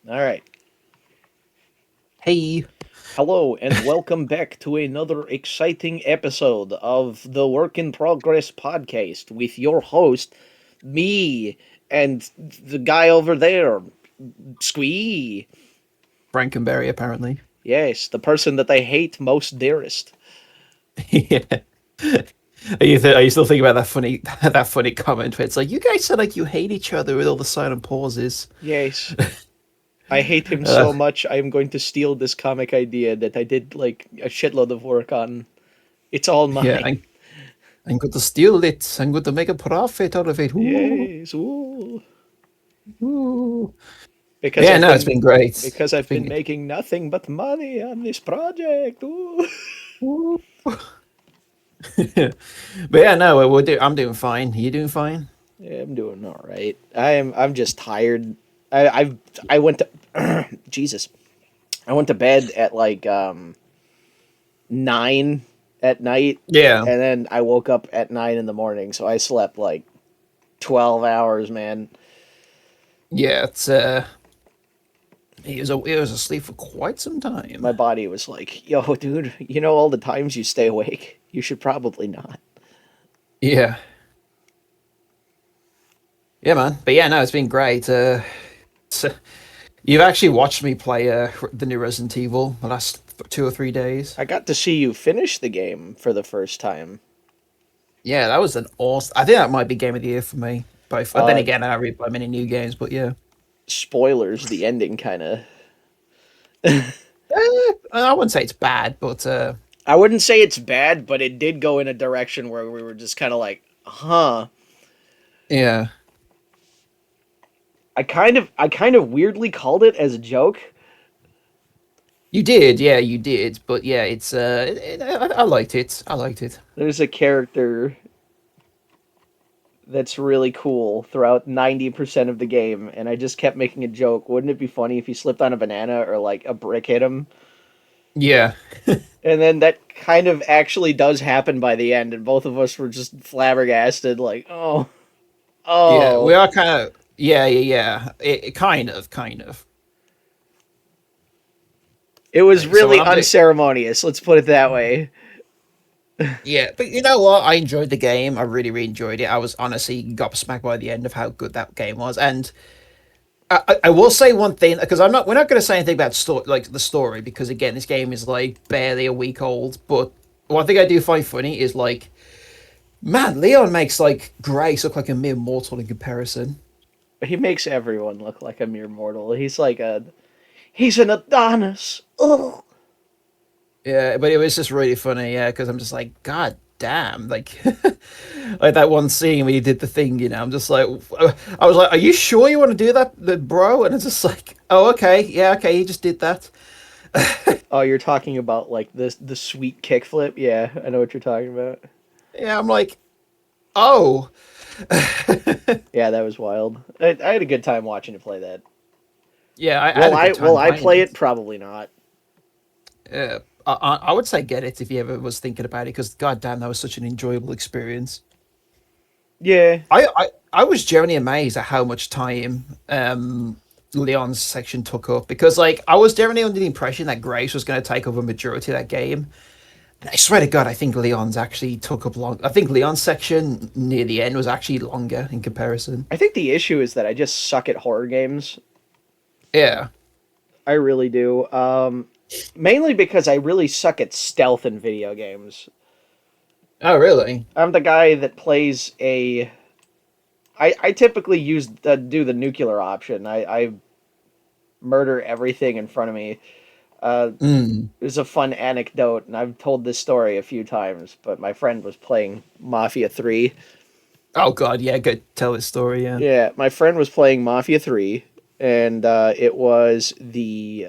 All right. Hey, Hello, and welcome back to another exciting episode of the Work in Progress podcast with your host, me, and the guy over there, Squee. Frankenberry, apparently. Yes, the person that I hate most dearest. Yeah. Are you still thinking about that funny that funny comment where it's like, you guys sound like you hate each other with all the silent pauses. Yes, I hate him Uh, so much. I am going to steal this comic idea that I did like a shitload of work on. It's all yeah, mine. I'm going to steal it. I'm going to make a profit out of it. Ooh, Yes, ooh. ooh. Because Yeah, I've no, it's been been great. because It's I've been been making nothing but money on this project. Ooh. ooh. But yeah, no, I'm doing fine. You doing fine? Yeah, I'm doing all right. I'm just tired. I went to Jesus. I went to bed at like 9 at night, Yeah, and then I woke up at 9 in the morning. So I slept like 12 hours, man. yeah. He was asleep for quite some time. My body was like, "Yo, dude, you know all the times you stay awake. You should probably not." Yeah, yeah, man. But yeah, no, it's been great. So you've actually watched me play the new Resident Evil the last 2 or 3 days. I got to see you finish the game for the first time. Yeah, that was an awesome. I think that might be game of the year for me. Both. Then Uh, again, I don't really play many new games, but yeah. Spoilers, the ending kind of. I wouldn't say it's bad, but I wouldn't say it's bad, but it did go in a direction where we were just kind of like, huh. yeah, I kind of weirdly called it as a joke. you did. Yeah, you did. But yeah, I liked it. I liked it. There's a character that's really cool throughout 90% of the game, and I just kept making a joke. Wouldn't it be funny if he slipped on a banana or like a brick hit him? Yeah, And then that kind of actually does happen by the end, and both of us were just flabbergasted, like, oh, yeah. We oh. are kind of. Yeah, yeah, yeah. It kind of. It was Like, so what really I'm doing. unceremonious, let's put it that way. Yeah, but you know what? I enjoyed the game. I really, really enjoyed it. I was honestly gobsmacked by the end of how good that game was. And I will say one thing because we're not going to say anything about like the story because again, this game is like barely a week old. But one thing I do find funny is like, man, Leon makes like Grace look like a mere mortal in comparison. He makes everyone look like a mere mortal. He's an Adonis. Ugh. Yeah, but it was just really funny. Yeah, because I'm just like, God damn, like, like that one scene where you did the thing. I'm just like, I was like, are you sure you want to do that, bro? And it's just like, oh, okay, yeah, okay, he just did that. Oh, you're talking about like the sweet kickflip? Yeah, I know what you're talking about. Yeah, I'm like, oh, Yeah, that was wild. I had a good time watching you play that. yeah, I Will had a I good will time I playing play it? it. Probably not. I would say get it if you ever was thinking about it, because god damn, that was such an enjoyable experience. Yeah, I was genuinely amazed at how much time Leon's section took up because like I was generally under the impression that Grace was going to take over a majority of that game. And I swear to God, I think Leon's actually took up long. I think Leon's section near the end was actually longer in comparison. I think the issue is that I just suck at horror games. Yeah. I really do. Mainly because I really suck at stealth in video games. Oh, really? I'm the guy that plays a. I typically do the nuclear option. I murder everything in front of me. Uh, Mm. There's a fun anecdote, and I've told this story a few times. But my friend was playing Mafia 3. Oh God, yeah. Go tell this story. Yeah. Yeah, my friend was playing Mafia 3, and it was the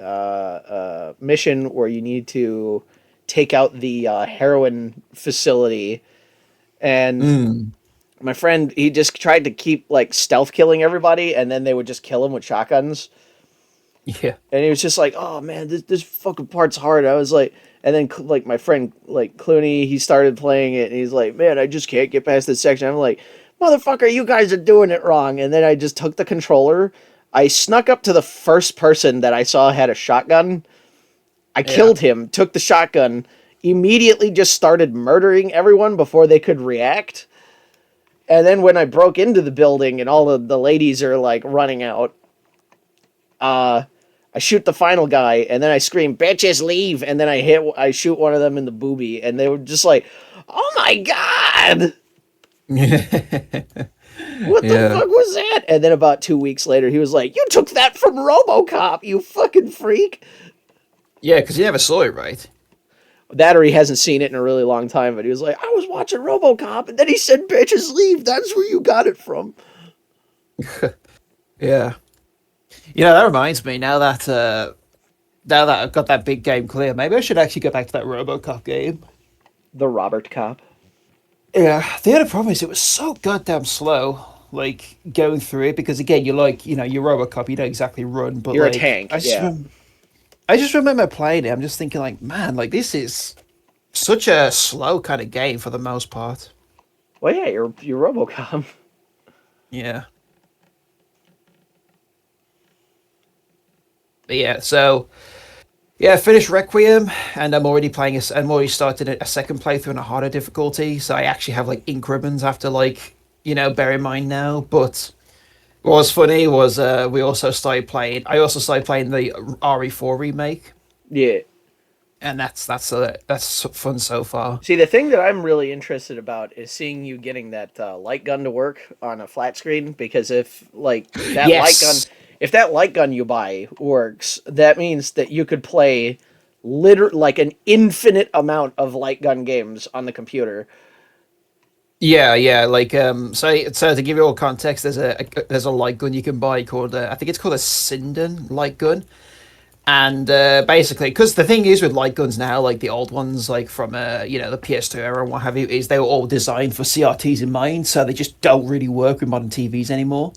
mission where you need to take out the heroin facility. And Mm. my friend, he just tried to keep like stealth killing everybody, and then they would just kill him with shotguns. Yeah. And he was just like, "Oh man, this fucking part's hard." I was like, and then like my friend like Clooney, he started playing it, and he's like, "Man, I just can't get past this section." I'm like, "Motherfucker, you guys are doing it wrong." And then I just took the controller, I snuck up to the first person that I saw had a shotgun. I Yeah. killed him, took the shotgun, immediately just started murdering everyone before they could react. And then when I broke into the building and all of the ladies are like running out, I shoot the final guy and then I scream, "Bitches, leave!" And then I shoot one of them in the boobie, and they were just like, "Oh my god, what the Yeah. fuck was that?" And then about 2 weeks later, he was like, "You took that from RoboCop, you fucking freak." Yeah, because you never saw it, right? That or he hasn't seen it in a really long time, but he was like, "I was watching RoboCop, and then he said, 'Bitches, leave.' That's where you got it from." Yeah. You know, that reminds me, now that I've got that big game clear, maybe I should actually go back to that RoboCop game. The Robert Cop. Yeah, the other problem is it was so goddamn slow, like going through it, because again, you're like, you're RoboCop, you don't exactly run, but You're a like tank, yeah. I just remember playing it. I'm just thinking like, man, like this is such a slow kind of game for the most part. Well, yeah, you're RoboCop. Yeah. But yeah, so yeah, finished Requiem, and I'm already started a second playthrough on a harder difficulty. So I actually have like ink ribbons after like bear in mind now. But what was funny was we also started playing. I also started playing the RE4 remake, Yeah. and that's fun so far. See, the thing that I'm really interested about is seeing you getting that light gun to work on a flat screen. Because Yes. if that light gun you buy works, that means that you could play like an infinite amount of light gun games on the computer. Yeah, yeah. Like, so to give you all context, there's a light gun you can buy called I think it's called a Sinden light gun, and basically, because the thing is with light guns now, like the old ones, like from the PS2 era and what have you, is they were all designed for CRTs in mind, so they just don't really work with modern TVs anymore.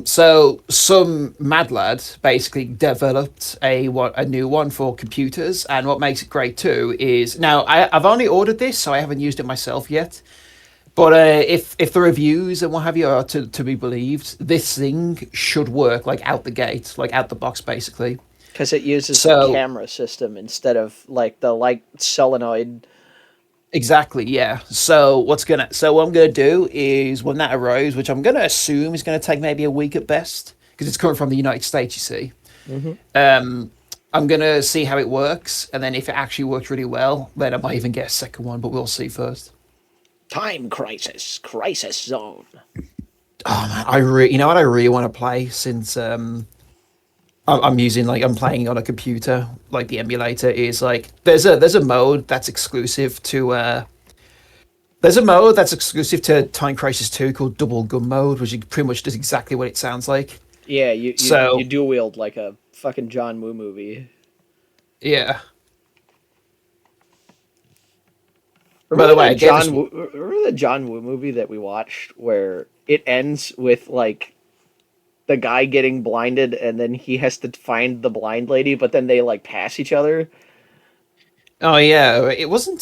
So some mad lad basically developed a new one for computers, and what makes it great too is now I've only ordered this, so I haven't used it myself yet. But if the reviews and what have you are to be believed, this thing should work like out the gate, like out the box, basically. Because it uses the So camera system instead of like the light solenoid. exactly, yeah. So what I'm gonna do is when that arrives, which I'm gonna assume is gonna take maybe a week at best, because it's coming from the United States, you see. Hmm. Um, I'm gonna see how it works, and then if it actually works really well, then I might even get a second one. But we'll see first. Time crisis, crisis zone. Oh man, you know what I really want to play since I'm playing on a computer, like the emulator is like there's a mode that's exclusive to Time Crisis 2 called Double Gun Mode, which pretty much does exactly what it sounds like. Yeah, you So dual wield like a fucking John Woo movie. yeah. By the way, I gave this. Remember the John Woo movie that we watched where it ends with like the guy getting blinded and then he has to find the blind lady, but then they like pass each other? Oh yeah, it wasn't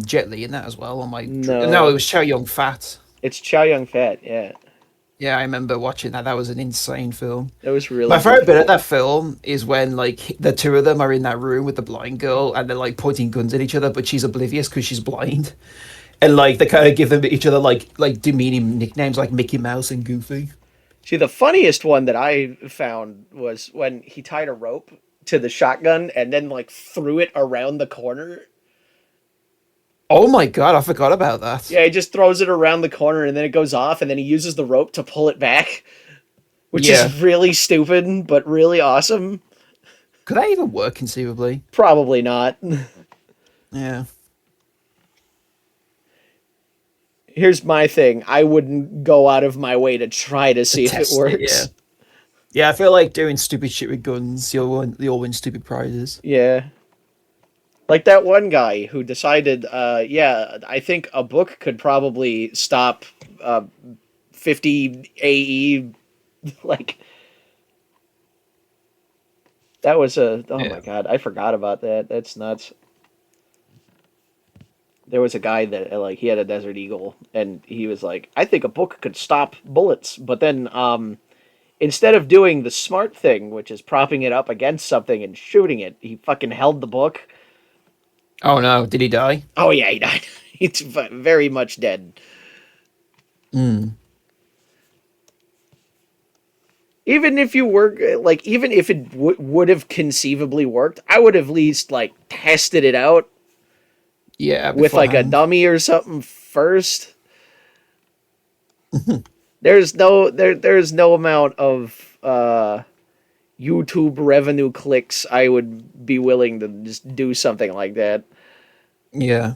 Jet Li in that as well. No, it No, was Chow Yun Fat. it's Chow Yun Fat. Yeah, Yeah, I remember watching that. That was an insane film. that was really My favorite good. bit of that film is when like the two of them are in that room with the blind girl and they're like pointing guns at each other, but she's oblivious because she's blind, and like they kind of give them each other like demeaning nicknames like Mickey Mouse and Goofy. See, the funniest one that I found was when he tied a rope to the shotgun and then like threw it around the corner. Oh my god, I forgot about that. Yeah, he just throws it around the corner and then it goes off and then he uses the rope to pull it back, which Yeah, is really stupid but really awesome. could that even work conceivably? Probably not. Yeah, Here's my thing. I wouldn't go out of my way to try to to see if it test it. Yeah, works. yeah. I feel like doing stupid shit with guns, you'll win stupid prizes. Yeah. Like that one guy who decided, yeah, I think a book could probably stop 50 AE. Like, that was oh Yeah. my god, I forgot about that. That's nuts. There was a guy that, like, he had a Desert Eagle, and he was like, I think a book could stop bullets. But then, instead of doing the smart thing, which is propping it up against something and shooting it, he fucking held the book. Oh no, did he die? Oh yeah, he died. He's very much dead. Mm. Even if you were like, even if it would have conceivably worked, I would have at least like tested it out Yeah, with like a beforehand. dummy or something first. There's no amount of YouTube revenue clicks I would be willing to just do something like that. Yeah.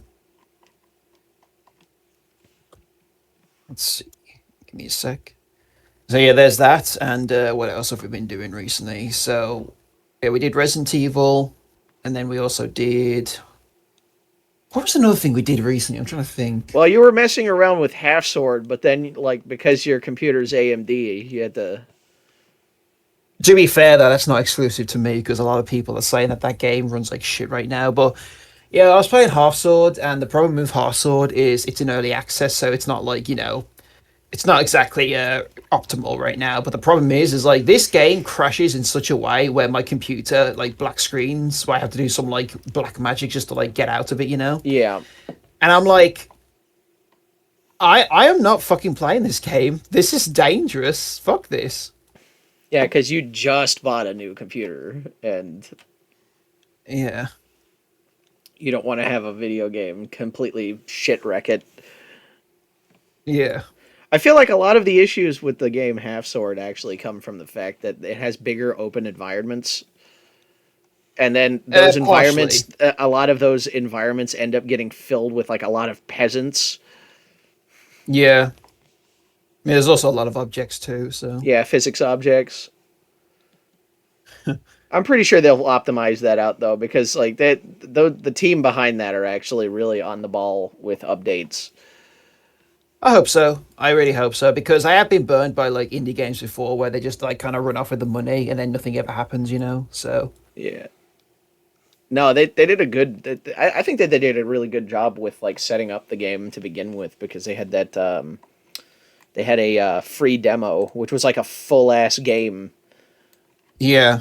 Let's see. Give me a sec. So yeah, there's that. And what else have we been doing recently? So yeah, we did Resident Evil, and then we also did. What was another thing we did recently? I'm trying to think. Well, you were messing around with Half Sword, but then like because your computer's AMD, you had to. To be fair, though, that's not exclusive to me because a lot of people are saying that that game runs like shit right now. But yeah, I was playing Half Sword, and the problem with Half Sword is it's in early access, so it's not like it's not exactly optimal right now. But the problem is like this game crashes in such a way where my computer like black screens, so I have to do some like black magic just to like get out of it. Yeah, And I'm like, I am not fucking playing this game. This is dangerous. Fuck this. yeah, because you just bought a new computer and Yeah. you don't want to have a video game completely shit wreck it. Yeah. I feel like a lot of the issues with the game Half Sword actually come from the fact that it has bigger open environments. And then those Partially. environments, a lot of those environments end up getting filled with like a lot of peasants. Yeah. Yeah, there's also a lot of objects too, so Yeah, physics objects. I'm pretty sure they'll optimize that out though, because like the team behind that are actually really on the ball with updates. I hope so. I really hope so because I have been burned by like indie games before where they just like kind of run off with the money and then nothing ever happens. So Yeah. No, they did a good. I think that they did a really good job with like setting up the game to begin with because they had that they had a free demo which was like a full ass game. yeah,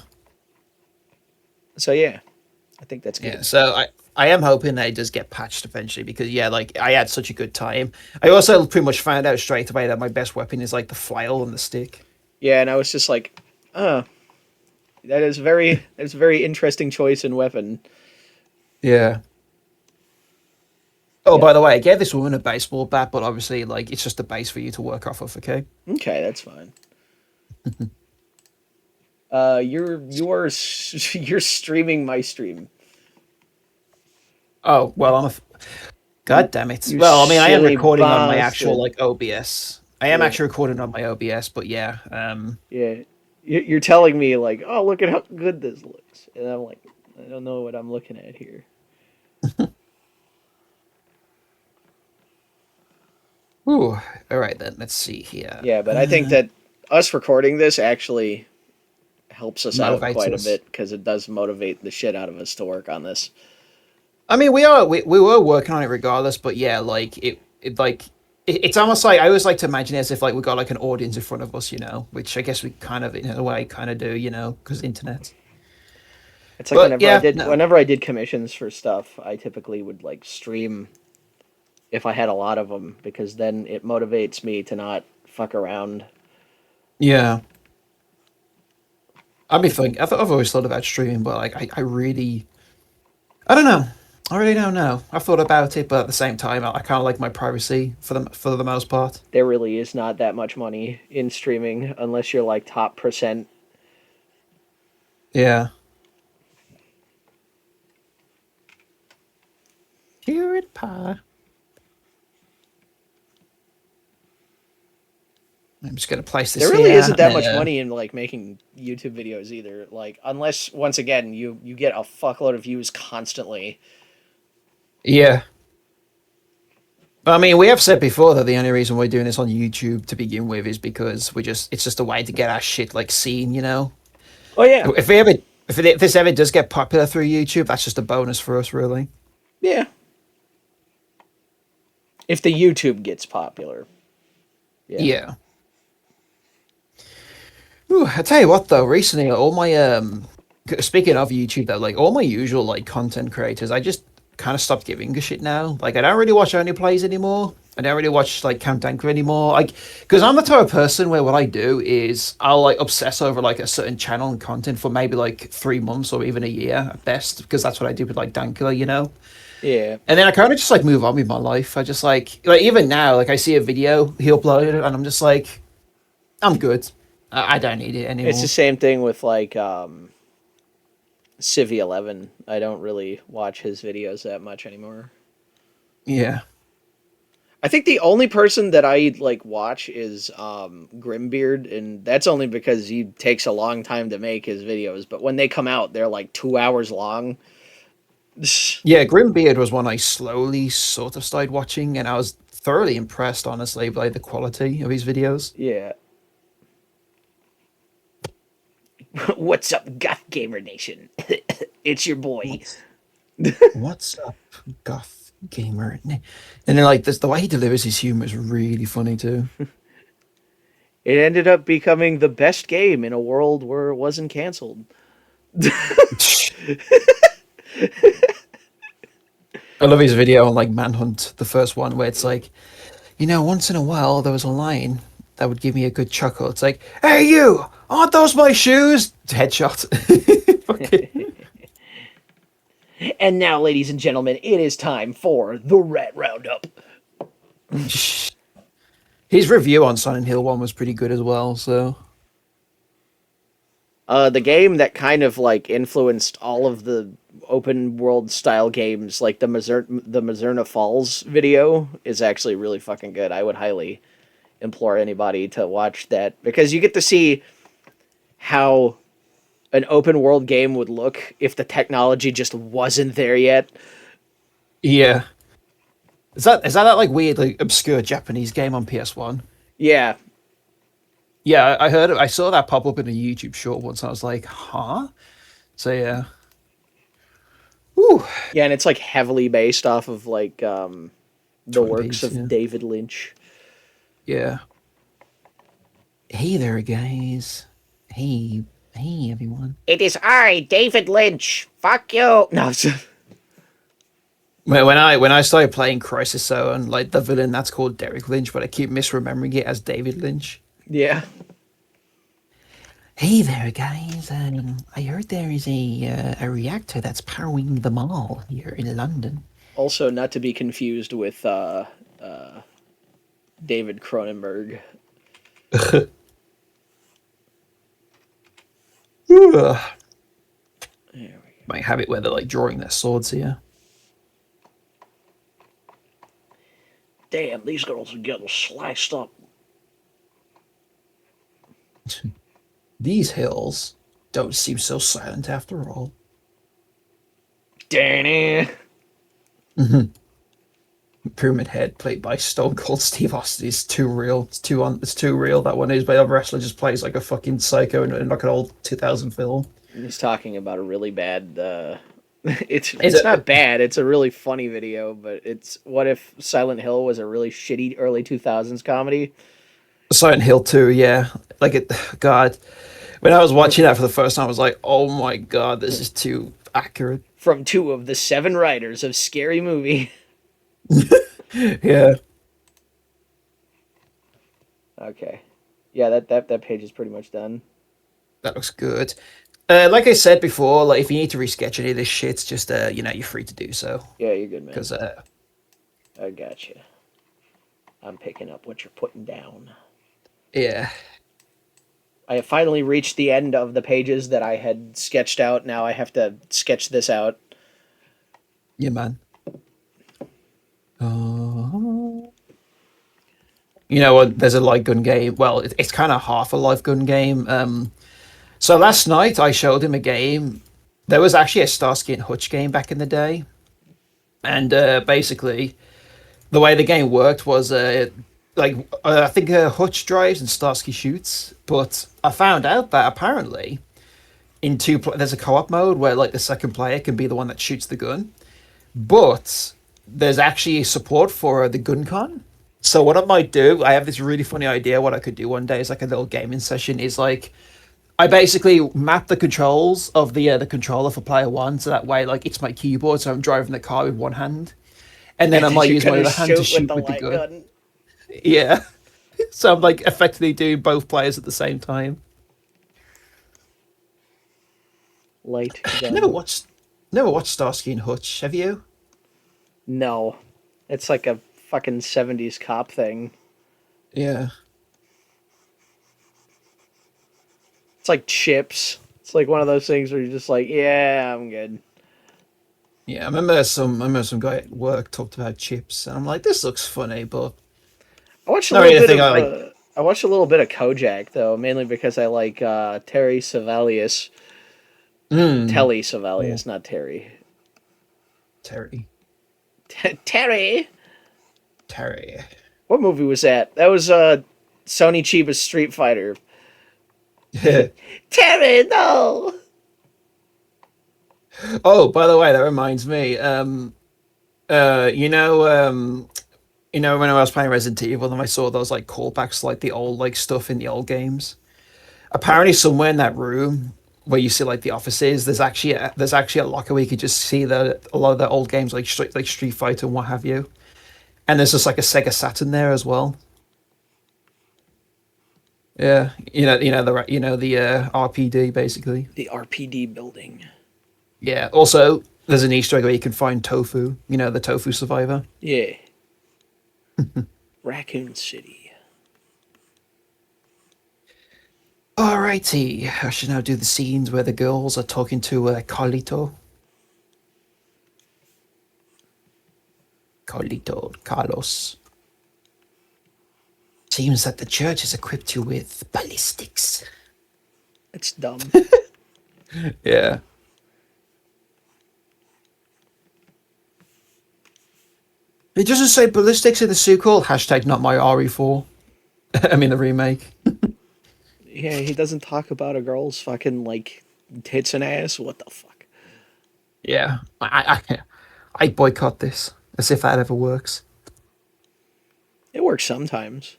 So yeah, I think that's yeah. good. So I am hoping that it does get patched eventually because yeah, like I had such a good time. I also pretty much found out straight away that my best weapon is like the flail and the stick. Yeah, and I was just like, uh, that's a very interesting choice in weapon. Yeah. Oh, Yeah. by the way, I gave this woman a baseball bat, but obviously, like, it's just a base for you to work off of. Okay. Okay, that's fine. You're you're streaming my stream. Oh well, You God damn it. you Well, I mean, I am silly recording on my actual bastard. like OBS. I am Yeah, actually recording on my OBS, but yeah, yeah. You're telling me like, oh, look at how good this looks, and I'm like, I don't know what I'm looking at here. ooh, all right then. Let's see here. Yeah, but I think that us recording this actually helps us out Motivates quite a us. bit because it does motivate the shit out of us to work on this. I mean, we were working on it regardless, but yeah, like it's almost like I always like to imagine it as if like we got like an audience in front of us, which I guess we kind of in a way kind of do, because internet. It's like But yeah, no, whenever I did commissions for stuff, I typically would like stream if I had a lot of them because then it motivates me to not fuck around. yeah. I've always thought about streaming, but like I really I don't know. I really don't know. I've thought about it, but at the same time, I kind of like my privacy for the most part. There really is not that much money in streaming unless you're like top percent. Yeah. Carrot pie. I'm just gonna place this There really here. isn't that much money in like making YouTube videos either. Like unless once again you get a fuckload of views constantly. Yeah. I mean, we have said before that the only reason we're doing this on YouTube to begin with is because it's just a way to get our shit like seen. Oh yeah, If we ever if this ever does get popular through YouTube, that's just a bonus for us, really. yeah. If the YouTube gets popular, yeah. Yeah. Ooh, I tell you what though, recently all my speaking of YouTube though, like all my usual like content creators, I just kind of stopped giving a shit now. Like I don't really watch Only Plays anymore. I don't really watch like Count Danker anymore. Like because I'm the type of person where what I do is I'll like obsess over like a certain channel and content for maybe like 3 months or even a year at best, because that's what I do with like Danker, you know. Yeah. And then I kind of just like move on with my life. I just like even now, like I see a video he uploaded and I'm just like, I'm good. I don't need it It's the anymore. same thing with like Civi 11. I don't really watch his videos that much anymore. Yeah. I think the only person that I like watch is Grimbeard, and that's only because he takes a long time to make his videos. But when they come out, they're like 2 hours long. Yeah, Grimbeard was one I slowly sort of started watching, and I was thoroughly impressed, honestly, by the quality of his videos. Yeah. What's up, Goth Gamer Nation? It's your boy. What's what's up, goth gamer? And then like this, the way he delivers his humor is really funny too. It ended up becoming the best game in a world where it wasn't canceled. I love his video on like Manhunt, the first one, where it's like, once in a while there was a line that would give me a good chuckle. It's like, "Hey you, aren't those my shoes?" Headshot. Fucking- And now, ladies and gentlemen, it is time for the Rat Roundup. His review on Silent Hill 1 was pretty good as well, so The game that kind of like influenced all of the open world style games, like the Mazurna Falls video, is actually really fucking good. I would highly implore anybody to watch that because you get to see how an open world game would look if the technology just wasn't there yet. yeah. Is that like weird, like obscure Japanese game on PS1? Yeah, Yeah, I heard it. I saw that pop up in a YouTube short once. And I was like, huh? So yeah. Ooh, yeah, and it's like heavily based off of like the Twin works Peaks. of Yeah, David Lynch. yeah. Hey there, guys. Hey, hey, everyone. It is I, David Lynch. Fuck you. No, When I started playing Crisis Zone, like the villain that's called Derek Lynch, but I keep misremembering it as David Lynch. yeah. Hey there, guys. I heard there is a reactor that's powering the mall here in London. Also, not to be confused with David Cronenberg. Ugh. There we Might have it where they're like drawing their swords here. Damn, these girls are getting sliced up. These hills don't seem so silent after all. Danny. Pyramid Head, played by Stone Cold Steve Austin, is too real. It's too real. That one is, but the wrestler just plays like a fucking psycho in like an old 2000 film. He's talking about a really bad. It's Is it's not it bad. It's a really funny video, but it's what if Silent Hill was a really shitty early 2000s comedy Silent Hill 2? Yeah, like it. God, when I was watching that for the first time, I was like, "Oh my god, this is too accurate." from two of the seven writers of Scary Movie. Yeah, Okay, yeah, that page is pretty much done. that looks good. Like I said before, like if you need to resketch any of this shit, just you're free to do so. Yeah, you're good, man. Because I got you. I'm picking up what you're putting down. yeah, I have finally reached the end of the pages that I had sketched out. Now I have to sketch this out. yeah, man. You know what? There's a light gun game. Well, it's kind of half a light gun game. So last night I showed him a game. There was actually a Starsky and Hutch game back in the day, and basically the way the game worked was I think Hutch drives and Starsky shoots. But I found out that apparently there's a co-op mode where like the second player can be the one that shoots the gun, but there's actually support for the gun con. So what I might do, I have this really funny idea. What I could do one day is like a little gaming session. Is like I basically map the controls of the controller for player one, so that way, like, it's my keyboard, so I'm driving the car with one hand, and then And I then might you're use my gonna other hand to shoot with shoot the with the light gun. gun. Yeah, so I'm like effectively doing both players at the same time. Light Never gun. watched, never watched Starsky and Hutch. Have you? No. It's like a fucking 70s cop thing. Yeah, It's like Chips. It's like one of those things where you're just like, yeah, I'm good. yeah. I remember some guy at work talked about chips, and I'm like, this looks funny, but I watched a not little really a bit thing of I like. I watched a little bit of Kojak though, mainly because I like Terry Savalas. Mm. Telly Oh, Savalas, not Terry. Terry, Terry. Terry. What movie was that? That was Sony Chiba's Street Fighter. Terry, no. Oh, by the way, that reminds me. Uh, you know, um, when I was playing Resident Evil, and I saw those like callbacks, like the old like stuff in the old games. Apparently, somewhere in that room where you see like the offices, there's actually a locker where you could just see a lot of the old games like Street Fighter and what have you. And there's just like a Sega Saturn there as well. Yeah, the RPD basically. The RPD building. Yeah. Also, there's an Easter egg where you can find tofu. You know, the tofu survivor. Yeah. Raccoon City. Alrighty, I should now do the scenes where the girls are talking to Carlito. Carlito, Carlos. Seems that the church has equipped you with ballistics. It's dumb. Yeah. It doesn't say ballistics in the sequel. Hashtag not my RE4. I mean the remake. Yeah, he doesn't talk about a girl's fucking like tits and ass. What the fuck? Yeah. I boycott this. As if that ever works. It works sometimes.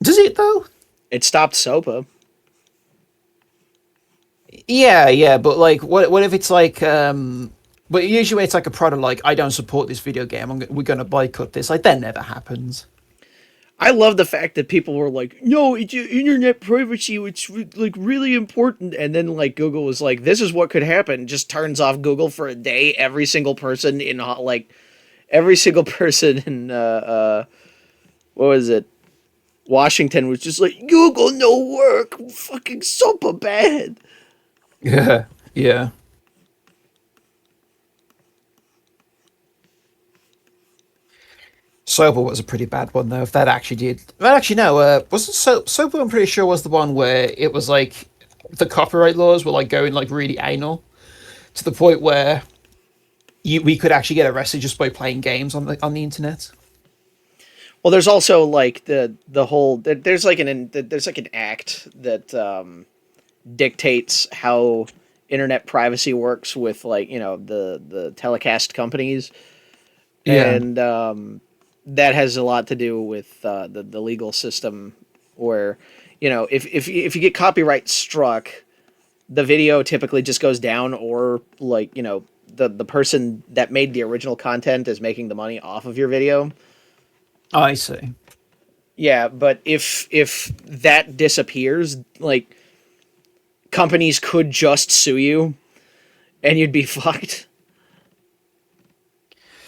Does it though? It stopped SOPA. Yeah, yeah, but like, what if it's like, but usually when it's like a product like, I don't support this video game, we're gonna boycott this. Like, that never happens. I love the fact that people were like, "No, it's internet privacy. It's like really important." And then like Google was like, "This is what could happen." Just turns off Google for a day. Every single person in like every single person in what was it? Washington was just like, "Google no work. Fucking super bad." Yeah, yeah. Sober was a pretty bad one though. If that actually did, well, actually no, wasn't Sober? I'm pretty sure was the one where it was like the copyright laws were like going like really anal to the point where we could actually get arrested just by playing games on the internet. Well, there's also like the whole there's like an act that dictates how internet privacy works with like the telecast companies, Yeah, and that has a lot to do with the legal system where if you get copyright struck, the video typically just goes down, or like the person that made the original content is making the money off of your video. I see. Yeah, but if that disappears, like companies could just sue you and you'd be fucked.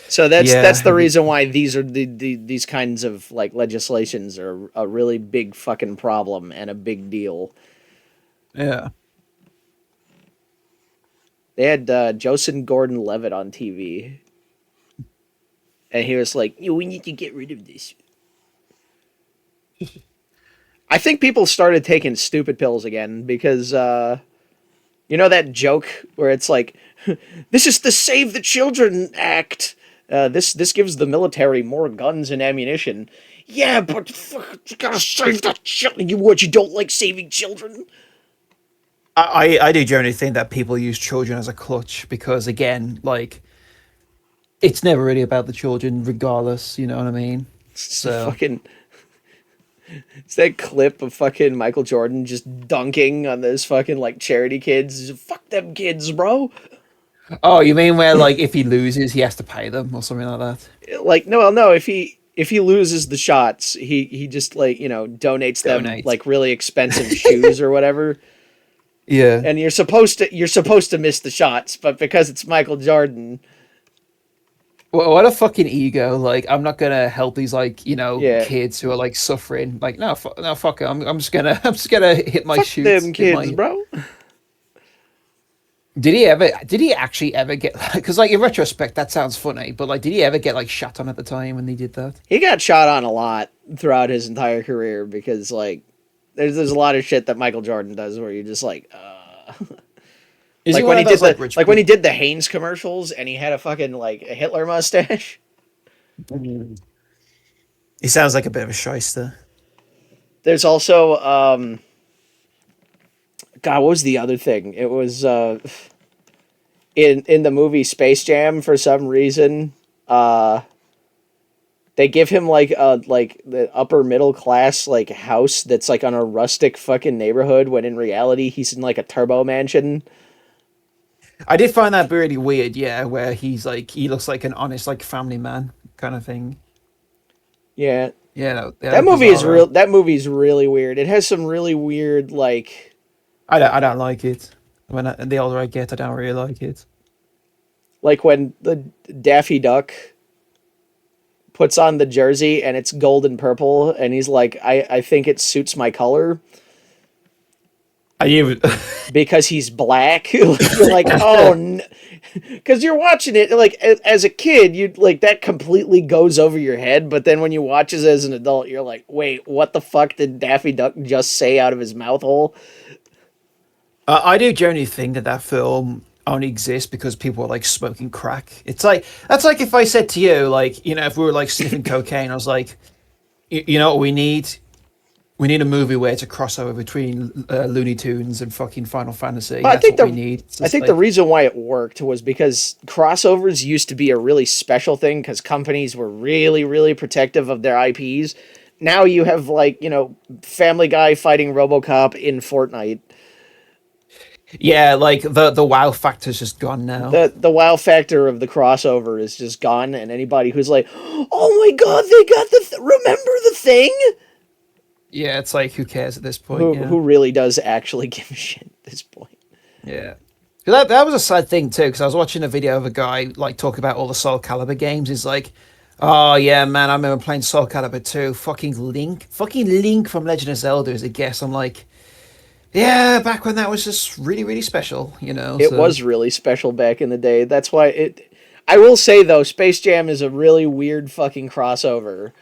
So that's Yeah, the reason why these are these kinds of like legislations are a really big fucking problem and a big deal. yeah. They had Joseph Gordon-Levitt on TV, and he was like, "We need to get rid of this." I think people started taking stupid pills again because you know that joke where it's like, "This is the Save the Children Act. This gives the military more guns and ammunition." Yeah, but fuck, you gotta save the children. You don't like saving children? I do generally think that people use children as a clutch because again, like it's never really about the children, regardless. You know what I mean? It's just a So fucking It's that clip of fucking Michael Jordan just dunking on those fucking like charity kids. Fuck them kids, bro. Oh, you mean where like if he loses, he has to pay them or something like that? Like no, well, no. If he loses the shots, he just like donates them Donate. like really expensive shoes or whatever. Yeah. And you're supposed to miss the shots, but because it's Michael Jordan, Well, what a fucking ego! Like, I'm not gonna help these like yeah, kids who are like suffering. Like, no, no, fuck it. I'm just gonna I'm just gonna hit my fuck them shoots. Hit kids, my. bro. Did he ever? Did he actually ever get? Because like in retrospect, that sounds funny. But like, did he ever get like shot on at the time when he did that? He got shot on a lot throughout his entire career because like there's a lot of shit that Michael Jordan does where you're just like, Is he like one when he of did those like the rich like when he people? did the Hanes commercials and he had a fucking like a Hitler mustache. He sounds like a bit of a shyster. There's also God, what was the other thing? It was in the movie Space Jam for some reason. They give him like the upper middle class like house that's like on a rustic fucking neighborhood when in reality he's in like a turbo mansion. I did find that really weird. Yeah, where he's like he looks like an honest like family man kind of thing. Yeah. Yeah, no, yeah, That that movie is real bizarro. that movie's really weird. It has some really weird I don't like it. The older I get, I don't really like it. like when the Daffy Duck puts on the jersey and it's gold and purple and he's like I think it suits my color I even because he's black. You're like, oh, because you're watching it like as a kid, you like that completely goes over your head. But then when you watch it as an adult, you're like, wait, what the fuck did Daffy Duck just say out of his mouth hole? I do generally think that that film only exists because people are like smoking crack. It's like that's like if I said to you, like if we were like sniffing cocaine, I was like, you know what we need? We need a movie where it's a crossover between Looney Tunes and fucking Final Fantasy. But That's what we need. It's I just think the like reason why it worked was because crossovers used to be a really special thing because companies were really really protective of their IPs. Now you have like Family Guy fighting RoboCop in Fortnite. yeah, like the wow factor's just gone now. The wow factor of the crossover is just gone, and anybody who's like, "Oh my god, they got remember the thing?" Yeah, it's like who cares at this point? Who Yeah, really does actually give a shit at this point? yeah. That was a sad thing too, because I was watching a video of a guy like talking about all the Soul Calibur games. He's like, "Oh yeah, man, I remember playing Soul Calibur 2. Fucking Link from Legend of Zelda as a guest." I'm like, "Yeah, back when that was just really, really special, you know." It So was really special back in the day. That's why it. I will say though, Space Jam is a really weird fucking crossover.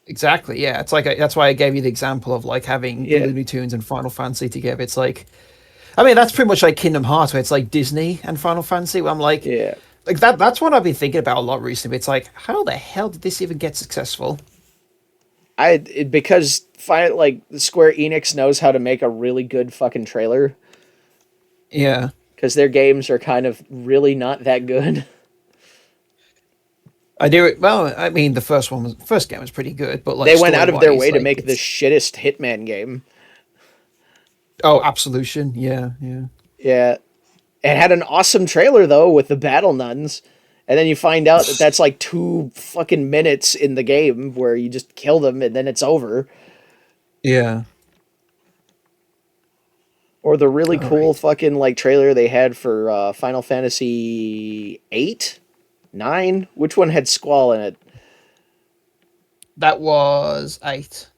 exactly, yeah. It's like that's why I gave you the example of like having Yeah, Looney Tunes and Final Fantasy together. It's like, I mean, that's pretty much like Kingdom Hearts, where it's like Disney and Final Fantasy. Where I'm yeah. like that. That's what I've been thinking about a lot recently. It's like, how the hell did this even get successful? Because like Square Enix knows how to make a really good fucking trailer Yeah. because their games are kind of really not that good. I do it well. I mean, first game was pretty good, but like They went story out of their wise, way to like make the it's shittest Hitman game. oh, Absolution, yeah, yeah, Yeah, it had an awesome trailer though with the battle nuns, and then you find out that that's like 2 fucking minutes in the game where you just kill them and then it's over. yeah. Or the really All cool right, fucking like trailer they had for Final Fantasy 8, 9. Which one had Squall in it? that was 8.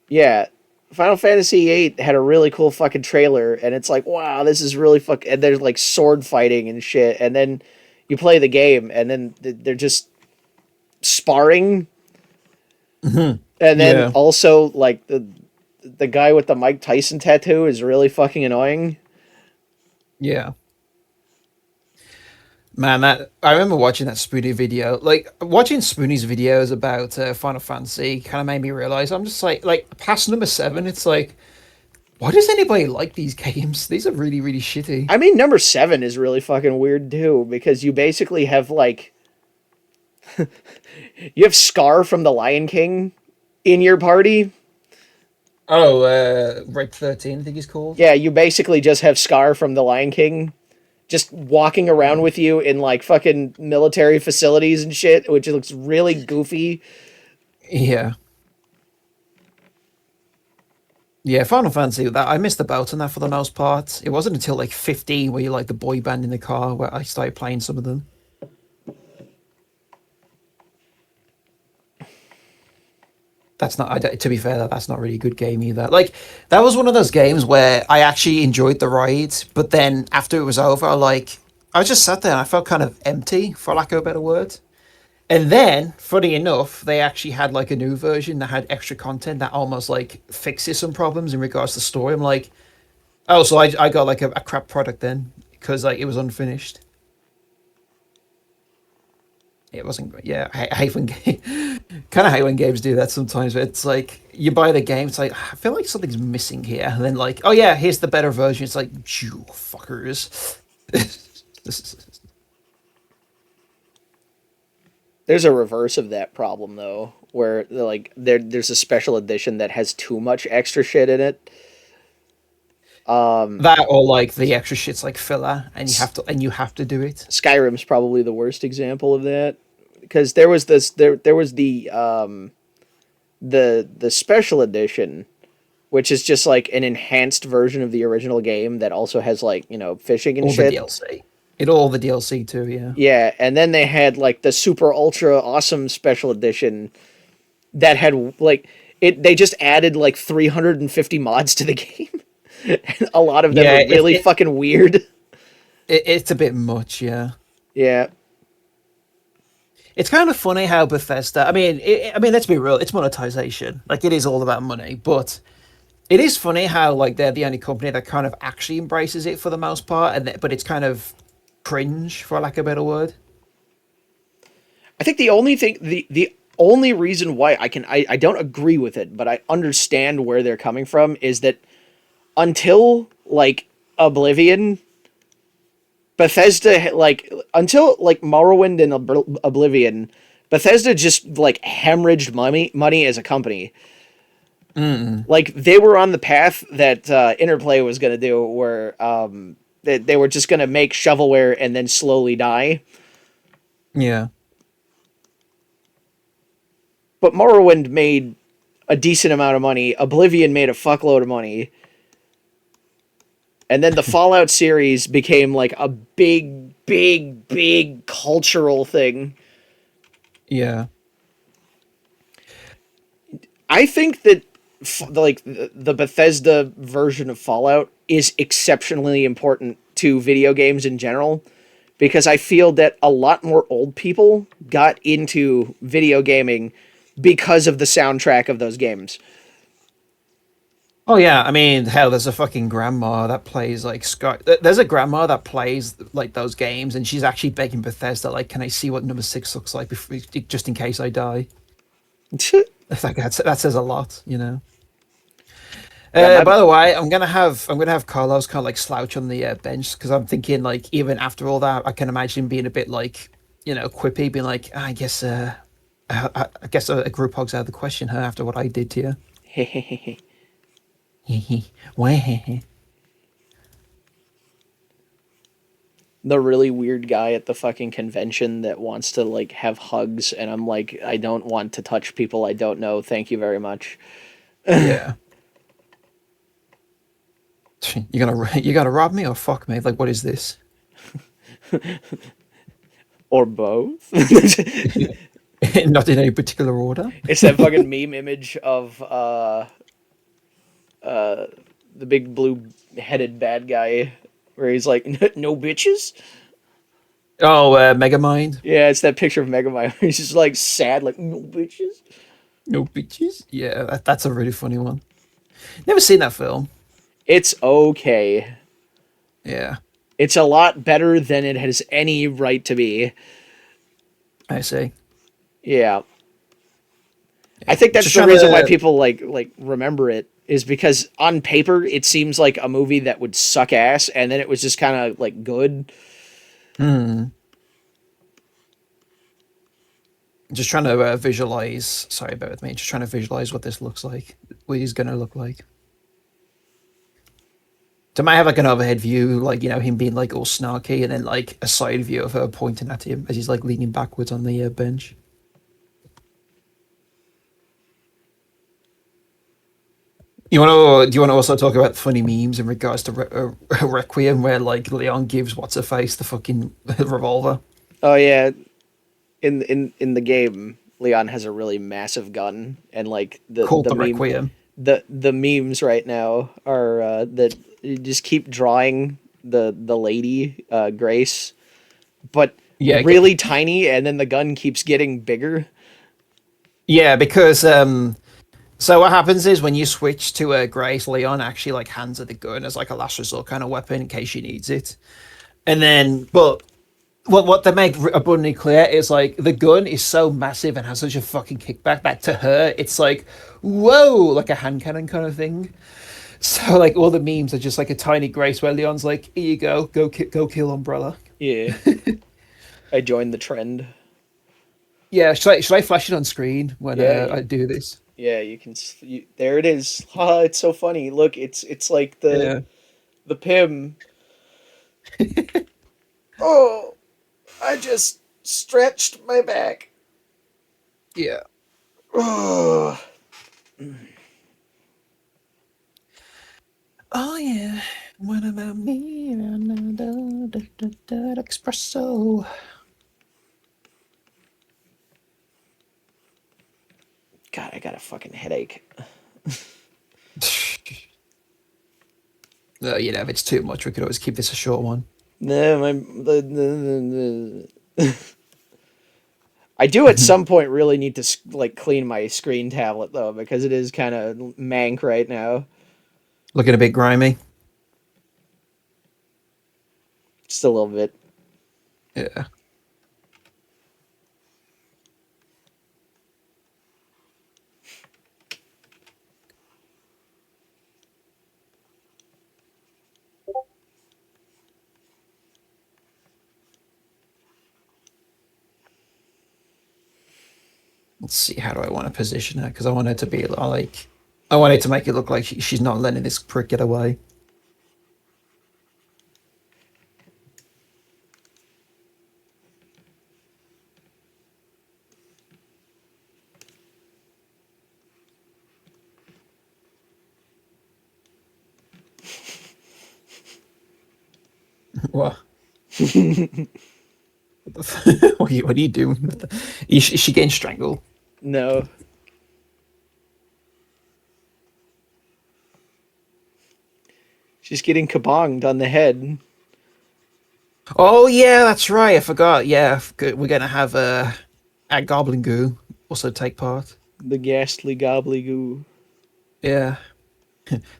Yeah, Final Fantasy 8 had a really cool fucking trailer, and it's like, wow, this is really fuck. And there's like sword fighting and shit, and then you play the game, and then they're just sparring, and then Yeah, also like the guy with the Mike Tyson tattoo is really fucking annoying. yeah. Man, that I remember watching that Spoonie video. Like watching Spoonie's videos about Final Fantasy kind of made me realize I'm just like past number 7. It's like, why does anybody like these games? These are really, really shitty. I mean, number 7 is really fucking weird too because you basically have like you have Scar from the Lion King, in your party. Oh, Red 13, I think he's called. Yeah, you basically just have Scar from The Lion King just walking around with you in like fucking military facilities and shit, which looks really goofy. Yeah. Yeah, Final Fantasy, that I missed the boat on that for the most part. It wasn't until like 15 where you like the boy band in the car where I started playing some of them. That's not, to be fair, that's not really a good game either. Like, that was one of those games where I actually enjoyed the ride, but then after it was over, like, I just sat there and I felt kind of empty, for lack of a better word. And then, funny enough, they actually had like a new version that had extra content that almost like fixes some problems in regards to story. I'm like, oh, so I got like a crap product then because like it was unfinished. It wasn't great. Yeah, I hate when kind of hate when games do that sometimes. But it's like you buy the game, it's like I feel like something's missing here, and then like, oh yeah, here's the better version. It's like, you fuckers. This is, There's a reverse of that problem though, where like there's a special edition that has too much extra shit in it. that or like the extra shit's like filler, and you have to do it. Skyrim's probably the worst example of that because there was there was the special edition, which is just like an enhanced version of the original game that also has like fishing and All the shit. DLC. All the DLC too. Yeah. Yeah, and then they had like the super ultra awesome special edition that had like it. They just added like 350 mods to the game. And a lot of them Yeah, are really fucking weird. it's a bit much. Yeah. Yeah, It's kind of funny how Bethesda. I mean, let's be real. It's monetization. Like it is all about money, but it is funny how like they're the only company that kind of actually embraces it for the most part, but it's kind of cringe for lack of a better word. I think the only thing the only reason why I don't agree with it, but I understand where they're coming from is that until like Oblivion, Bethesda like until like Morrowind and Oblivion, Bethesda just like hemorrhaged money as a company. Like they were on the path that Interplay was going to do, where they were just going to make shovelware and then slowly die. Yeah. But Morrowind made a decent amount of money. Oblivion made a fuckload of money. And then the Fallout series became like a big cultural thing. Yeah. I think that like the Bethesda version of Fallout is exceptionally important to video games in general because I feel that a lot more old people got into video gaming because of the soundtrack of those games. Oh yeah, I mean, hell, there's a fucking grandma that plays like Sky. There's a grandma that plays like those games, and she's actually begging Bethesda, like, "Can I see what number 6 looks like, before, just in case I die?" Like that says a lot, you know. Yeah, By the way, I'm gonna have Carlos kind of like slouch on the bench because I'm thinking like even after all that, I can imagine being a bit like quippy, being like, "Ah, I guess I guess a group hog's out of the question, huh? After what I did to you." Wah. the really weird guy at the fucking convention that wants to like have hugs, and I'm like, I don't want to touch people I don't know. Thank you very much. Yeah. You gonna rob me or fuck me? Like, what is this? Or both. Not in any particular order. It's that fucking meme image of the big blue headed bad guy where he's like, no bitches. Oh, Megamind. Yeah, it's that picture of Megamind. He's just like sad, like no bitches. No bitches. Yeah, that's a really funny one. Never seen that film. It's okay. Yeah, It's a lot better than it has any right to be. I see. Yeah. I think that's Just the trying reason why to. people like remember it is because on paper it seems like a movie that would suck ass, and then it was just kind of like good. Hmm. Just trying to visualize. Sorry, bear with me. Just trying to visualize what this looks like. What he's gonna look like. So I might have like an overhead view, like him being like all snarky, and then like a side view of her pointing at him as he's like leaning backwards on the bench. Do you want to also talk about funny memes in regards to Requiem, where like Leon gives what's her face the fucking revolver? Oh yeah, in the game, Leon has a really massive gun, and like Called the Requiem. the memes right now are that you just keep drawing the lady Grace, but Yeah, really tiny, and then the gun keeps getting bigger. yeah, because so what happens is when you switch to Grace, Leon actually like hands her the gun as like a last resort kind of weapon in case she needs it. And then, but what they make abundantly clear is like the gun is so massive and has such a fucking kickback that to her it's like whoa, like a hand cannon kind of thing. So like all the memes are just like a tiny Grace where Leon's like, here you go, go kill Umbrella. Yeah, I joined the trend. Yeah, should I flash it on screen when Yeah, I do this? yeah, you can. There it is. Ha! It's so funny. Look, it's like Yeah. the Pim. Oh, I just stretched my back. Yeah. Oh. Oh yeah. What about me? Espresso. God, I got a fucking headache. If it's too much, we could always keep this a short one. No, I do at some point really need to like clean my screen tablet though because it is kind of mank right now. Looking a bit grimy. Just a little bit. Yeah. Let's see. How do I want to position her? Because I want her to be like, I want it to make it look like she's not letting this prick get away. What? What are you doing? Is she getting strangled? No. She's getting kabonged on the head. Oh yeah, that's right. I forgot. Yeah, we're gonna have a Goblin Goo also take part. The ghastly gobbledygoo. Yeah,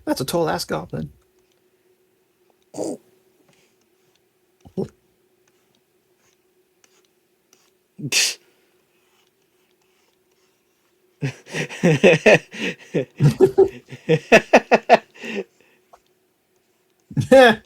that's a tall ass goblin. Yeah.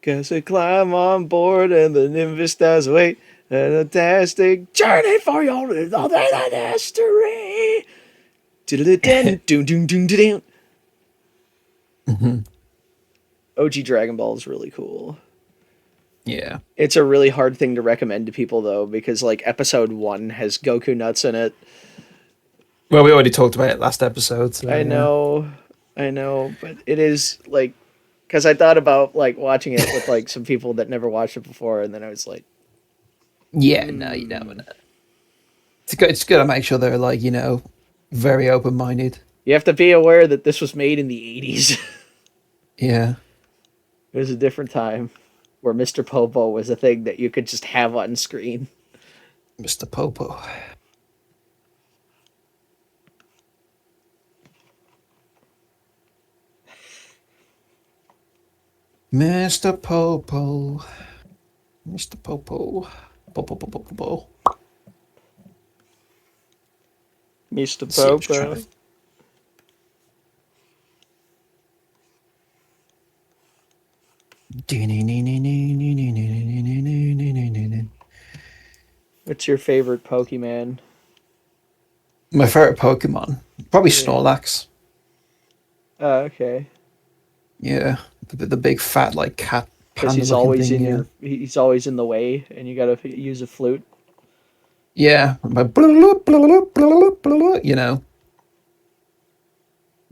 Cause we climb on board and the Nimbus does wait. A fantastic journey for your other history. OG Dragon Ball is really cool. Yeah. It's a really hard thing to recommend to people though, because like episode 1 has Goku nuts in it. Well, we already talked about it last episode. So, yeah. I know, but it is like, because I thought about like watching it with like some people that never watched it before, and then I was like, Yeah. No, you don't. It's good to make sure they're like very open minded. you have to be aware that this was made in the 80s. Yeah. It was a different time where Mr. Popo was a thing that you could just have on screen. Mr. Popo. Mr. Popo. Mr. Popo. Popo, Popo, Popo. Mr. See, I'm just trying Popo. to. What's your favorite Pokemon? My favorite Pokemon, probably Yeah. Snorlax. Oh, okay. Yeah, the big fat like cat Because panda looking thing. Yeah, he's always in the way, and you gotta use a flute. yeah. You know,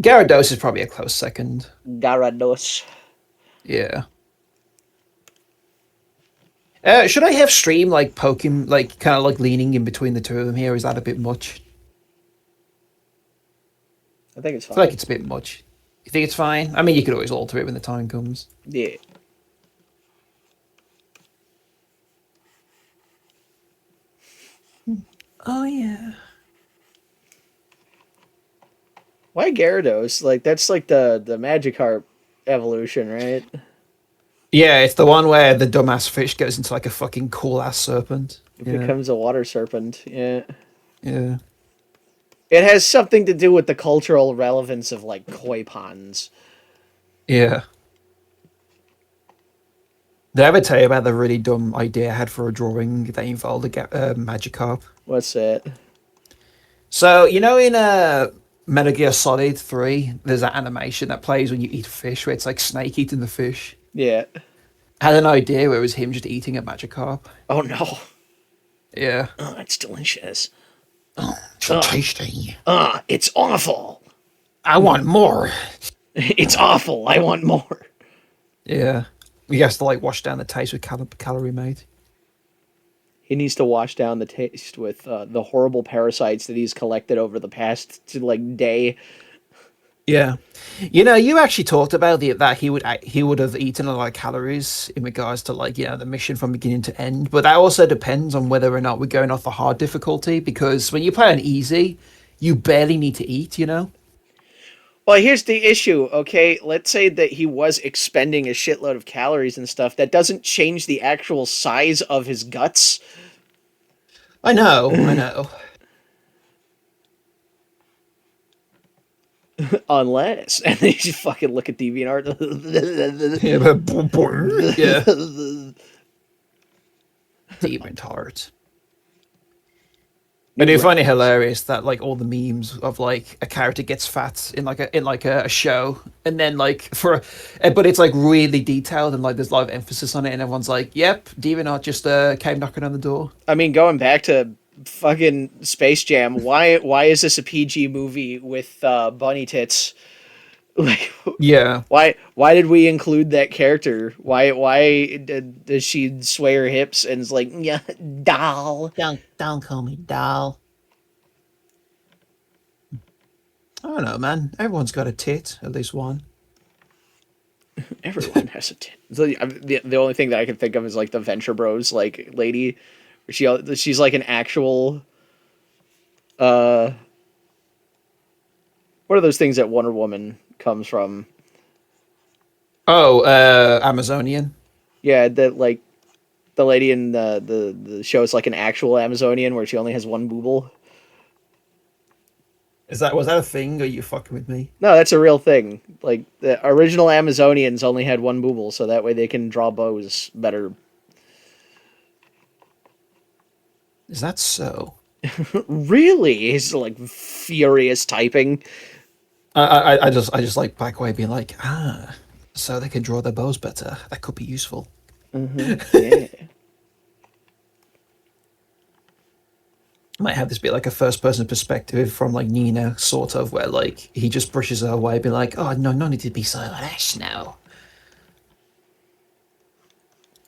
Gyarados is probably a close second. Gyarados. Yeah. Should I have stream like Pokemon, like kind of like leaning in between the two of them here? Is that a bit much? I think it's I feel like fine. it's a bit much. You think it's fine? I mean, you could always alter it when the time comes. Yeah. Oh yeah. Why Gyarados? Like that's like the Magikarp evolution, right? Yeah, it's the one where the dumbass fish goes into like a fucking cool ass serpent. It Yeah, becomes a water serpent. Yeah. yeah, It has something to do with the cultural relevance of like koi ponds. yeah. Did I ever tell you about the really dumb idea I had for a drawing that involved a Magikarp? What's that? So you know, in Metal Gear Solid 3, there's that animation that plays when you eat fish, where it's like Snake eating the fish. Yeah. I had an idea where it was him just eating a Magikarp. Oh no. Yeah. Oh, it's delicious. Oh, so tasty. It's awful. I want more. It's awful. I want more. Yeah. He has to like wash down the taste with calorie mate. He needs to wash down the taste with the horrible parasites that he's collected over the past like day. Yeah. You know, you actually talked about that he would have eaten a lot of calories in regards to like, the mission from beginning to end. But that also depends on whether or not we're going off the hard difficulty, because when you play on easy, you barely need to eat. Well, here's the issue, okay? Let's say that he was expending a shitload of calories and stuff. That doesn't change the actual size of his guts. I know, I know. Unless. And then you just fucking look at DeviantArt. Yeah, but yeah. Demon tart. I New do find it records. hilarious that like all the memes of like a character gets fat in a show, and then like but it's like really detailed and like there's a lot of emphasis on it, and everyone's like, "Yep, Deviant just came knocking on the door." I mean, going back to fucking Space Jam, why is this a PG movie with bunny tits? Like, Yeah, why did we include that character? Does she sway her hips and is like, yeah, doll? don't call me doll. I don't know, man. Everyone's got a tit, at least one. Everyone has a tit. The only thing that I can think of is like the Venture Bros like lady. She's like an actual uh what are those things that Wonder Woman comes from? Oh, Amazonian. Yeah, that like the lady in the show is like an actual Amazonian where she only has one booble. Was that a thing? Or are you fucking with me? No, that's a real thing. Like the original Amazonians only had one booble, so that way they can draw bows better. Is that so? Really? He's like furious typing. I just like Blackway being like, so they can draw their bows better. That could be useful. Yeah. Might have this be like a first person perspective from like Nina, sort of, where like he just brushes her away, be like, oh no, no need to be so rash now.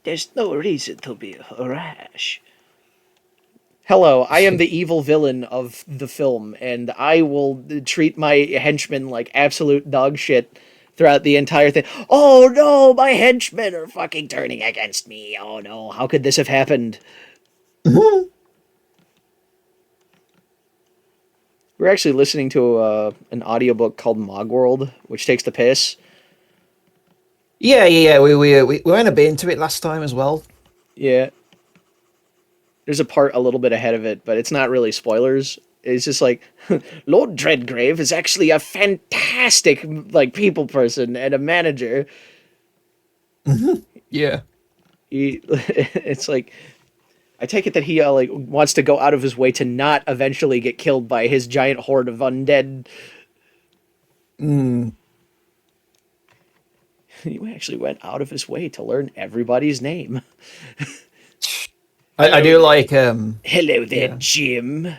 There's no reason to be rash. Hello, I am the evil villain of the film, and I will treat my henchmen like absolute dog shit throughout the entire thing. Oh no, my henchmen are fucking turning against me. Oh no, how could this have happened? We're actually listening to an audiobook called Mogworld, which takes the piss. Yeah. We went a bit into it last time as well. Yeah, there's a part a little bit ahead of it, but it's not really spoilers. It's just like Lord Dreadgrave is actually a fantastic like people person and a manager. Yeah. It's like I take it that he like wants to go out of his way to not eventually get killed by his giant horde of undead. Mm. He actually went out of his way to learn everybody's name. I Hello do there. like Hello there, yeah. Jim.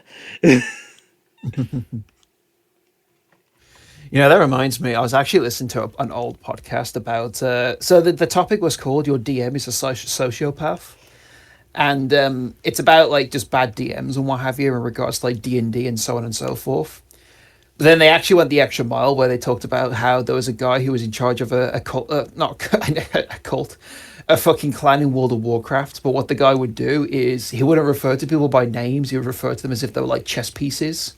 You know, that reminds me, I was actually listening to an old podcast about so the topic was called Your DM is a Sociopath. And it's about like just bad DMs and what have you in regards to like D&D and so on and so forth. But then they actually went the extra mile where they talked about how there was a guy who was in charge of a cult, not a cult, a fucking clan in World of Warcraft. But what the guy would do is he wouldn't refer to people by names. He would refer to them as if they were like chess pieces.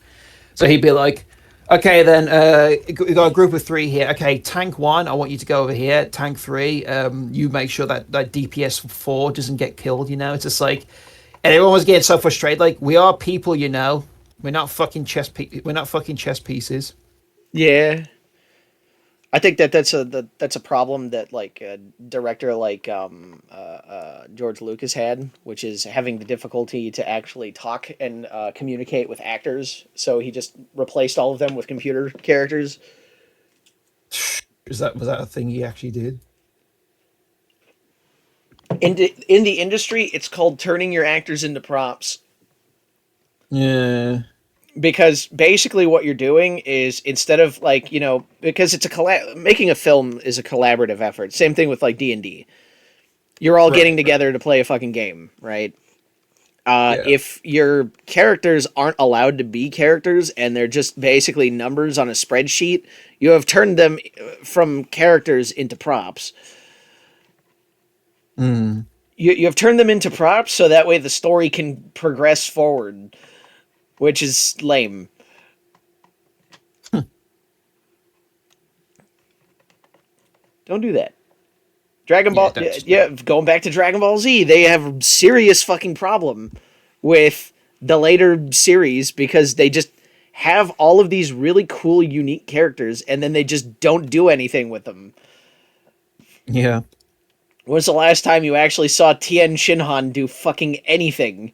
So he'd be like, okay, then we got a group of three here. Okay, tank one, I want you to go over here. Tank three, you make sure that DPS four doesn't get killed. You know, it's just like, and everyone was getting so frustrated. Like, we are people, you know. We're not fucking we're not fucking chess pieces. Yeah, I think that that's a problem that like a director like George Lucas had, which is having the difficulty to actually talk and communicate with actors. So he just replaced all of them with computer characters. Was that a thing he actually did? In the industry, it's called turning your actors into props. Yeah. Because basically what you're doing is instead of like because it's making a film is a collaborative effort. Same thing with like D&D. You're all getting Right. Right. together to play a fucking game, right? Yeah. If your characters aren't allowed to be characters and they're just basically numbers on a spreadsheet, you have turned them from characters into props. Mm. You have turned them into props so that way the story can progress forward, which is lame. Don't do that. Dragon Yeah. Ball, That's yeah, going back to Dragon Ball Z, they have a serious fucking problem with the later series because they just have all of these really cool, unique characters, and then they just don't do anything with them. yeah. When's the last time you actually saw Tien Shinhan do fucking anything?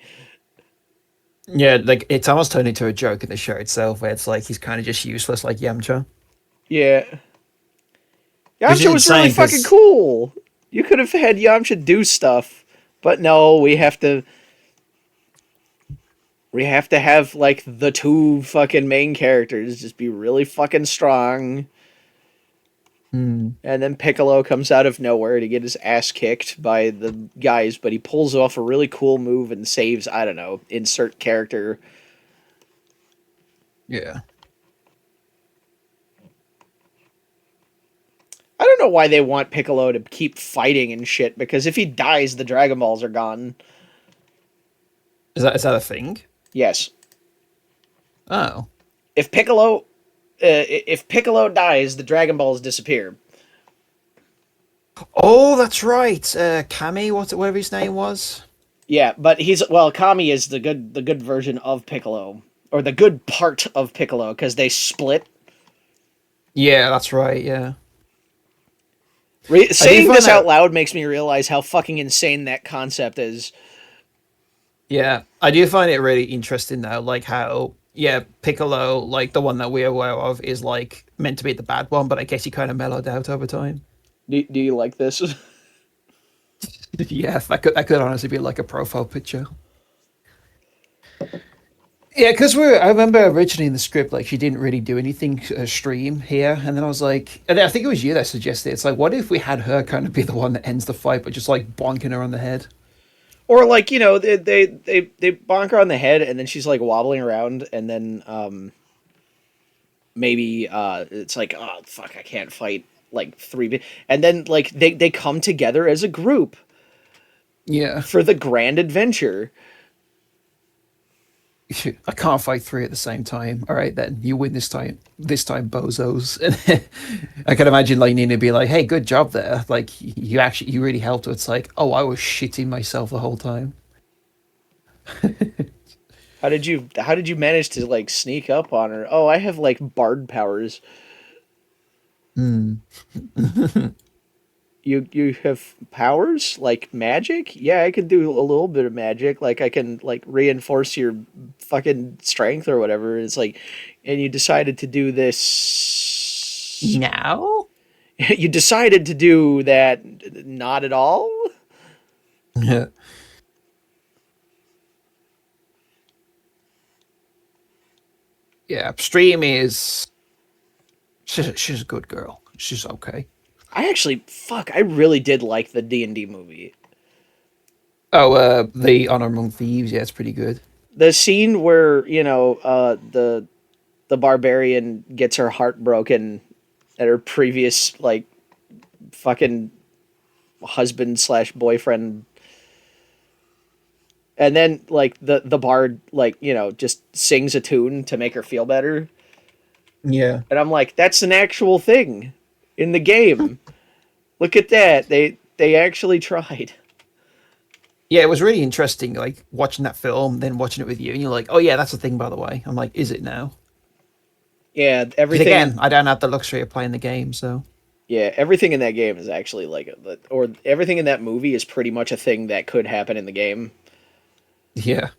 Yeah, like it's almost turned into a joke in the show itself, where it's like he's kind of just useless, like Yamcha, Yeah. which is Yamcha was really insane fucking because cool. You could have had Yamcha do stuff, but no, we have to have like the two fucking main characters just be really fucking strong, and then Piccolo comes out of nowhere to get his ass kicked by the guys, but he pulls off a really cool move and saves, I don't know, insert character. yeah, I don't know why they want Piccolo to keep fighting and shit, because if he dies, the Dragon Balls are gone. is that a thing? Yes. Oh, If Piccolo dies, the Dragon Balls disappear. oh, that's right. Kami, whatever his name was. Yeah, but Kami is the good version of Piccolo, or the good part of Piccolo, because they split. Yeah, that's right. Yeah, I do Saying find this out that. loud makes me realize how fucking insane that concept is. Yeah, I do find it really interesting though, like how Piccolo, like the one that we're aware of, is like meant to be the bad one, but I guess he kind of mellowed out over time. Do you like this? Yeah, that could honestly be like a profile picture. Yeah, because I remember originally in the script, like she didn't really do anything stream here, and then I was like, and I think it was you that suggested it's like, what if we had her kind of be the one that ends the fight, but just like bonking her on the head? Or like they bonk her on the head, and then she's like wobbling around, and then maybe it's like, oh fuck, I can't fight like and then like they come together as a group Yeah, for the grand adventure. I can't fight three at the same time. All right, then you win this time. This time, bozos. And I can imagine like Nina be like, "Hey, good job there. Like you really helped." It's like, "Oh, I was shitting myself the whole time." How did you manage to like sneak up on her? Oh, I have like bard powers. Hmm. You have powers like magic? Yeah, I can do a little bit of magic. Like I can like reinforce your fucking strength or whatever. It's like, and you decided to do this. Now? You decided to do that. Not at all. Yeah. Yeah. Stream is she's a good girl. She's okay. I actually, fuck, I really did like the D&D movie. Oh, the Honor Among Thieves. Yeah, it's pretty good. The scene where the barbarian gets her heart broken at her previous like fucking husband slash boyfriend, and then like the bard like just sings a tune to make her feel better, Yeah. and I'm like, that's an actual thing in the game. Look at that, they actually tried. Yeah, it was really interesting, like watching that film, then watching it with you, and you're like, "Oh yeah, that's the thing." By the way, I'm like, "Is it now?" Yeah, Because everything. again, I don't have the luxury of playing the game, so Yeah, everything in that game is actually like or everything in that movie is pretty much a thing that could happen in the game. yeah.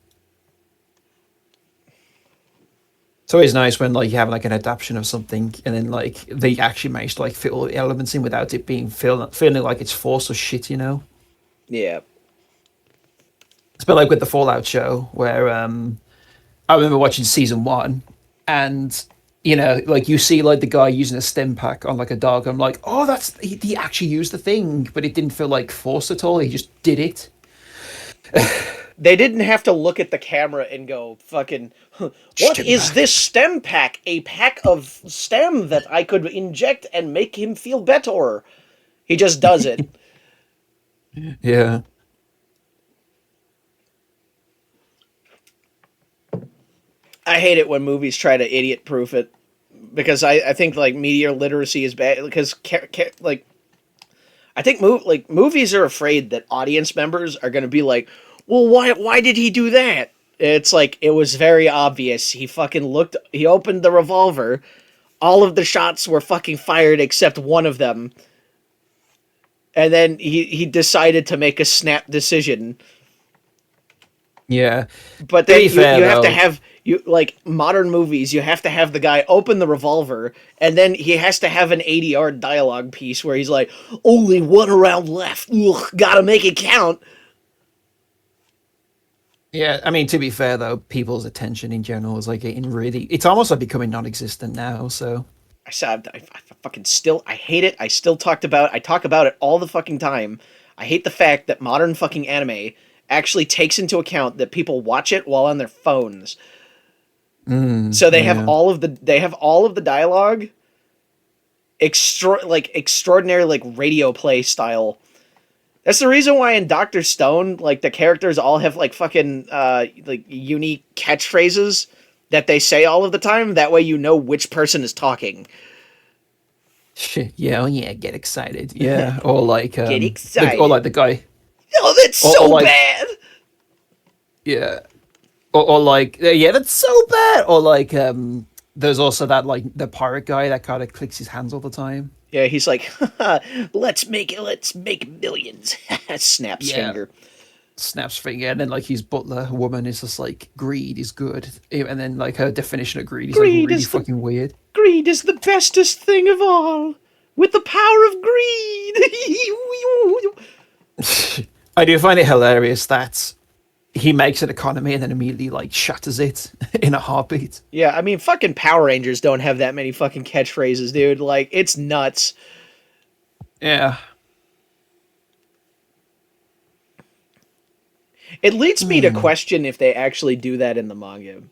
It's always nice when like you have like an adaptation of something, and then like they actually manage to like fit all the elements in without it being feeling like it's forced or shit, you know. Yeah. It's a bit like with the Fallout show, where I remember watching season one, and like you see like the guy using a stim pack on like a dog. I'm like, oh, he actually used the thing, but it didn't feel like forced at all. He just did it. They didn't have to look at the camera and go, fucking, "Huh, what Stim is pack. this stem pack? A pack of stem that I could inject and make him feel better." He just does it. Yeah. I hate it when movies try to idiot proof it because I think like media literacy is bad because like I think movies are afraid that audience members are going to be like, "Well, why did he do that?" It's like it was very obvious. He opened the revolver. All of the shots were fucking fired except one of them. And then he decided to make a snap decision. Yeah. But To then be fair you have to though, have you like modern movies, you have to have the guy open the revolver and then he has to have an 80-yard dialogue piece where he's like, "Only one round left. Ugh, gotta make it count." yeah. I mean, to be fair though, people's attention in general is like getting really. It's almost like becoming non-existent now. So I said I fucking still I hate it. I talk about it all the fucking time. I hate the fact that modern fucking anime actually takes into account that people watch it while on their phones. So yeah, they have all of the dialogue extraordinary like radio play style. That's the reason why in Doctor Stone, like the characters all have like fucking like unique catchphrases that they say all of the time. That way you know which person is talking. shit. Yeah, oh yeah, get excited. Yeah, or like Get or like excited. the guy, Oh, that's or so like bad. yeah, or like yeah, that's so bad. Or like there's also that like the pirate guy that kind of clicks his hands all the time. Yeah, he's like, let's make millions. Snaps Yeah, finger. snaps finger, and then like his butler woman is just like greed is good, and then like her definition of greed is like Greed really is the fucking weird. greed is the bestest thing of all. With the power of greed. I do find it hilarious that he makes an economy and then immediately like shatters it in a heartbeat. Yeah, I mean, fucking Power Rangers don't have that many fucking catchphrases, dude. Like, it's nuts. Yeah. It leads me to Hmm. question if they actually do that in the manga.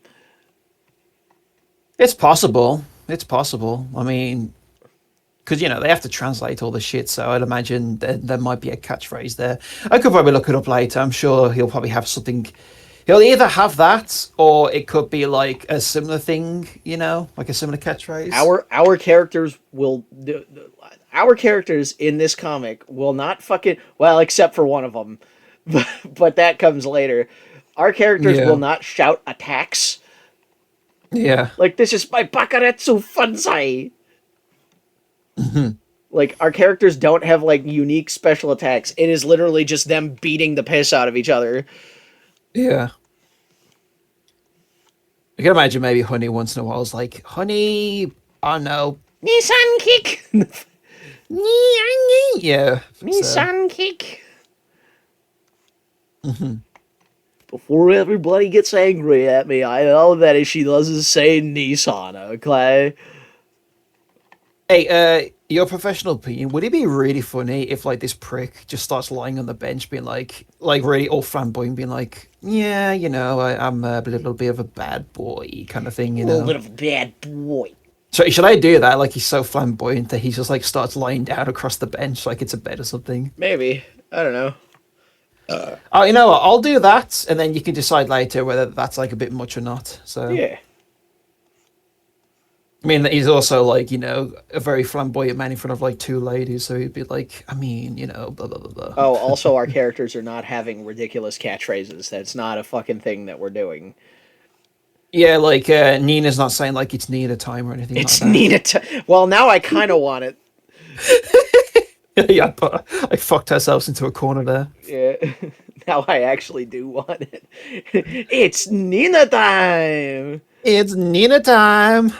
It's possible. It's possible. I mean, because they have to translate all the shit, so I'd imagine there might be a catchphrase there. I could probably look it up later. I'm sure he'll probably have something He'll either have that, or it could be like a similar thing, you know, like a similar catchphrase. Our characters will our characters in this comic will not fucking well, except for one of them, but that comes later. Our characters will Yeah, not shout attacks yeah, like this is my Bakaretsu Funsai. Like our characters don't have like unique special attacks. It is literally just them beating the piss out of each other. yeah. I can imagine maybe Honey once in a while is like, Honey, oh no, Nissan kick. yeah. So Nissan kick. Before everybody gets angry at me, I know that she doesn't say Nissan, okay? hey, your professional opinion, would it be really funny if like this prick just starts lying on the bench being like really all flamboyant, being like, yeah, you know, I'm a little bit of a bad boy kind of thing, you Oh, know? little bad boy. So should I do that? Like he's so flamboyant that he just like starts lying down across the bench like it's a bed or something. Maybe. I don't know. Oh, you know what? I'll do that, and then you can decide later whether that's like a bit much or not. So Yeah. I mean, he's also like, you know, a very flamboyant man in front of like two ladies, so he'd be like, I mean, you know, blah blah blah blah. Oh, also, our characters are not having ridiculous catchphrases. That's not a fucking thing that we're doing. Yeah, like Nina's not saying like it's Nina time or anything like It's that. Nina. Well, now I kind of want it. Yeah, but I fucked ourselves into a corner there. Yeah. Now I actually do want it. It's Nina time. It's Nina time.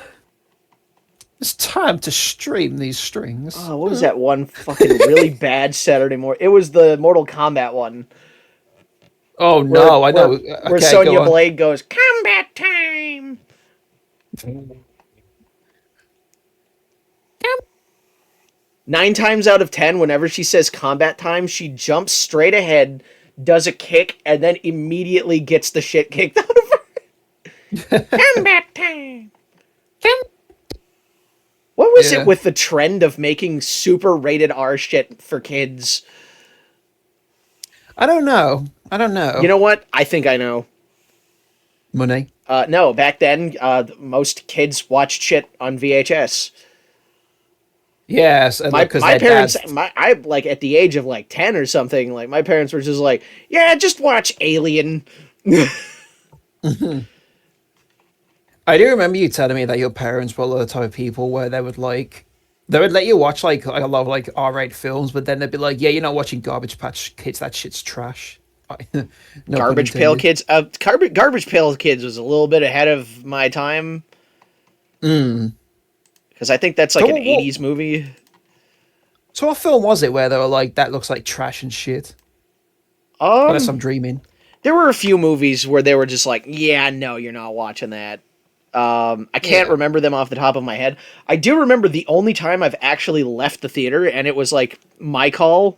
It's time to stream these strings. Oh, what was that one fucking really bad Saturday morning? It was the Mortal Kombat one. Oh Where, no, I know. where Okay, Sonya go on. Blade goes, combat time! 9 times out of 10, whenever she says combat time, she jumps straight ahead, does a kick, and then immediately gets the shit kicked out of her. Combat time! What was it Yeah. with the trend of making super rated R shit for kids? I don't know. I don't You know. know what? I think I know. Money. No, back then, most kids watched shit on VHS. Yes, My because my their parents, dads. I like at the age of like 10 or something. Like my parents were just like, yeah, just watch Alien. I do remember you telling me that your parents were the type of people where they would let you watch like a lot of like R-rated films, but then they'd be like, "Yeah, you're not watching Garbage Patch Kids. That shit's trash." No pun Garbage Pail intended. Kids. Garbage Pail Kids was a little bit ahead of my time Mm. because I think that's So like an what? '80s movie. So what film was it where they were like, "That looks like trash and shit"? Unless I'm Um, dreaming. there were a few movies where they were just like, yeah, no, you're not watching that. I can't Yeah. remember them off the top of my head. I do remember the only time I've actually left the theater, and it was like my call.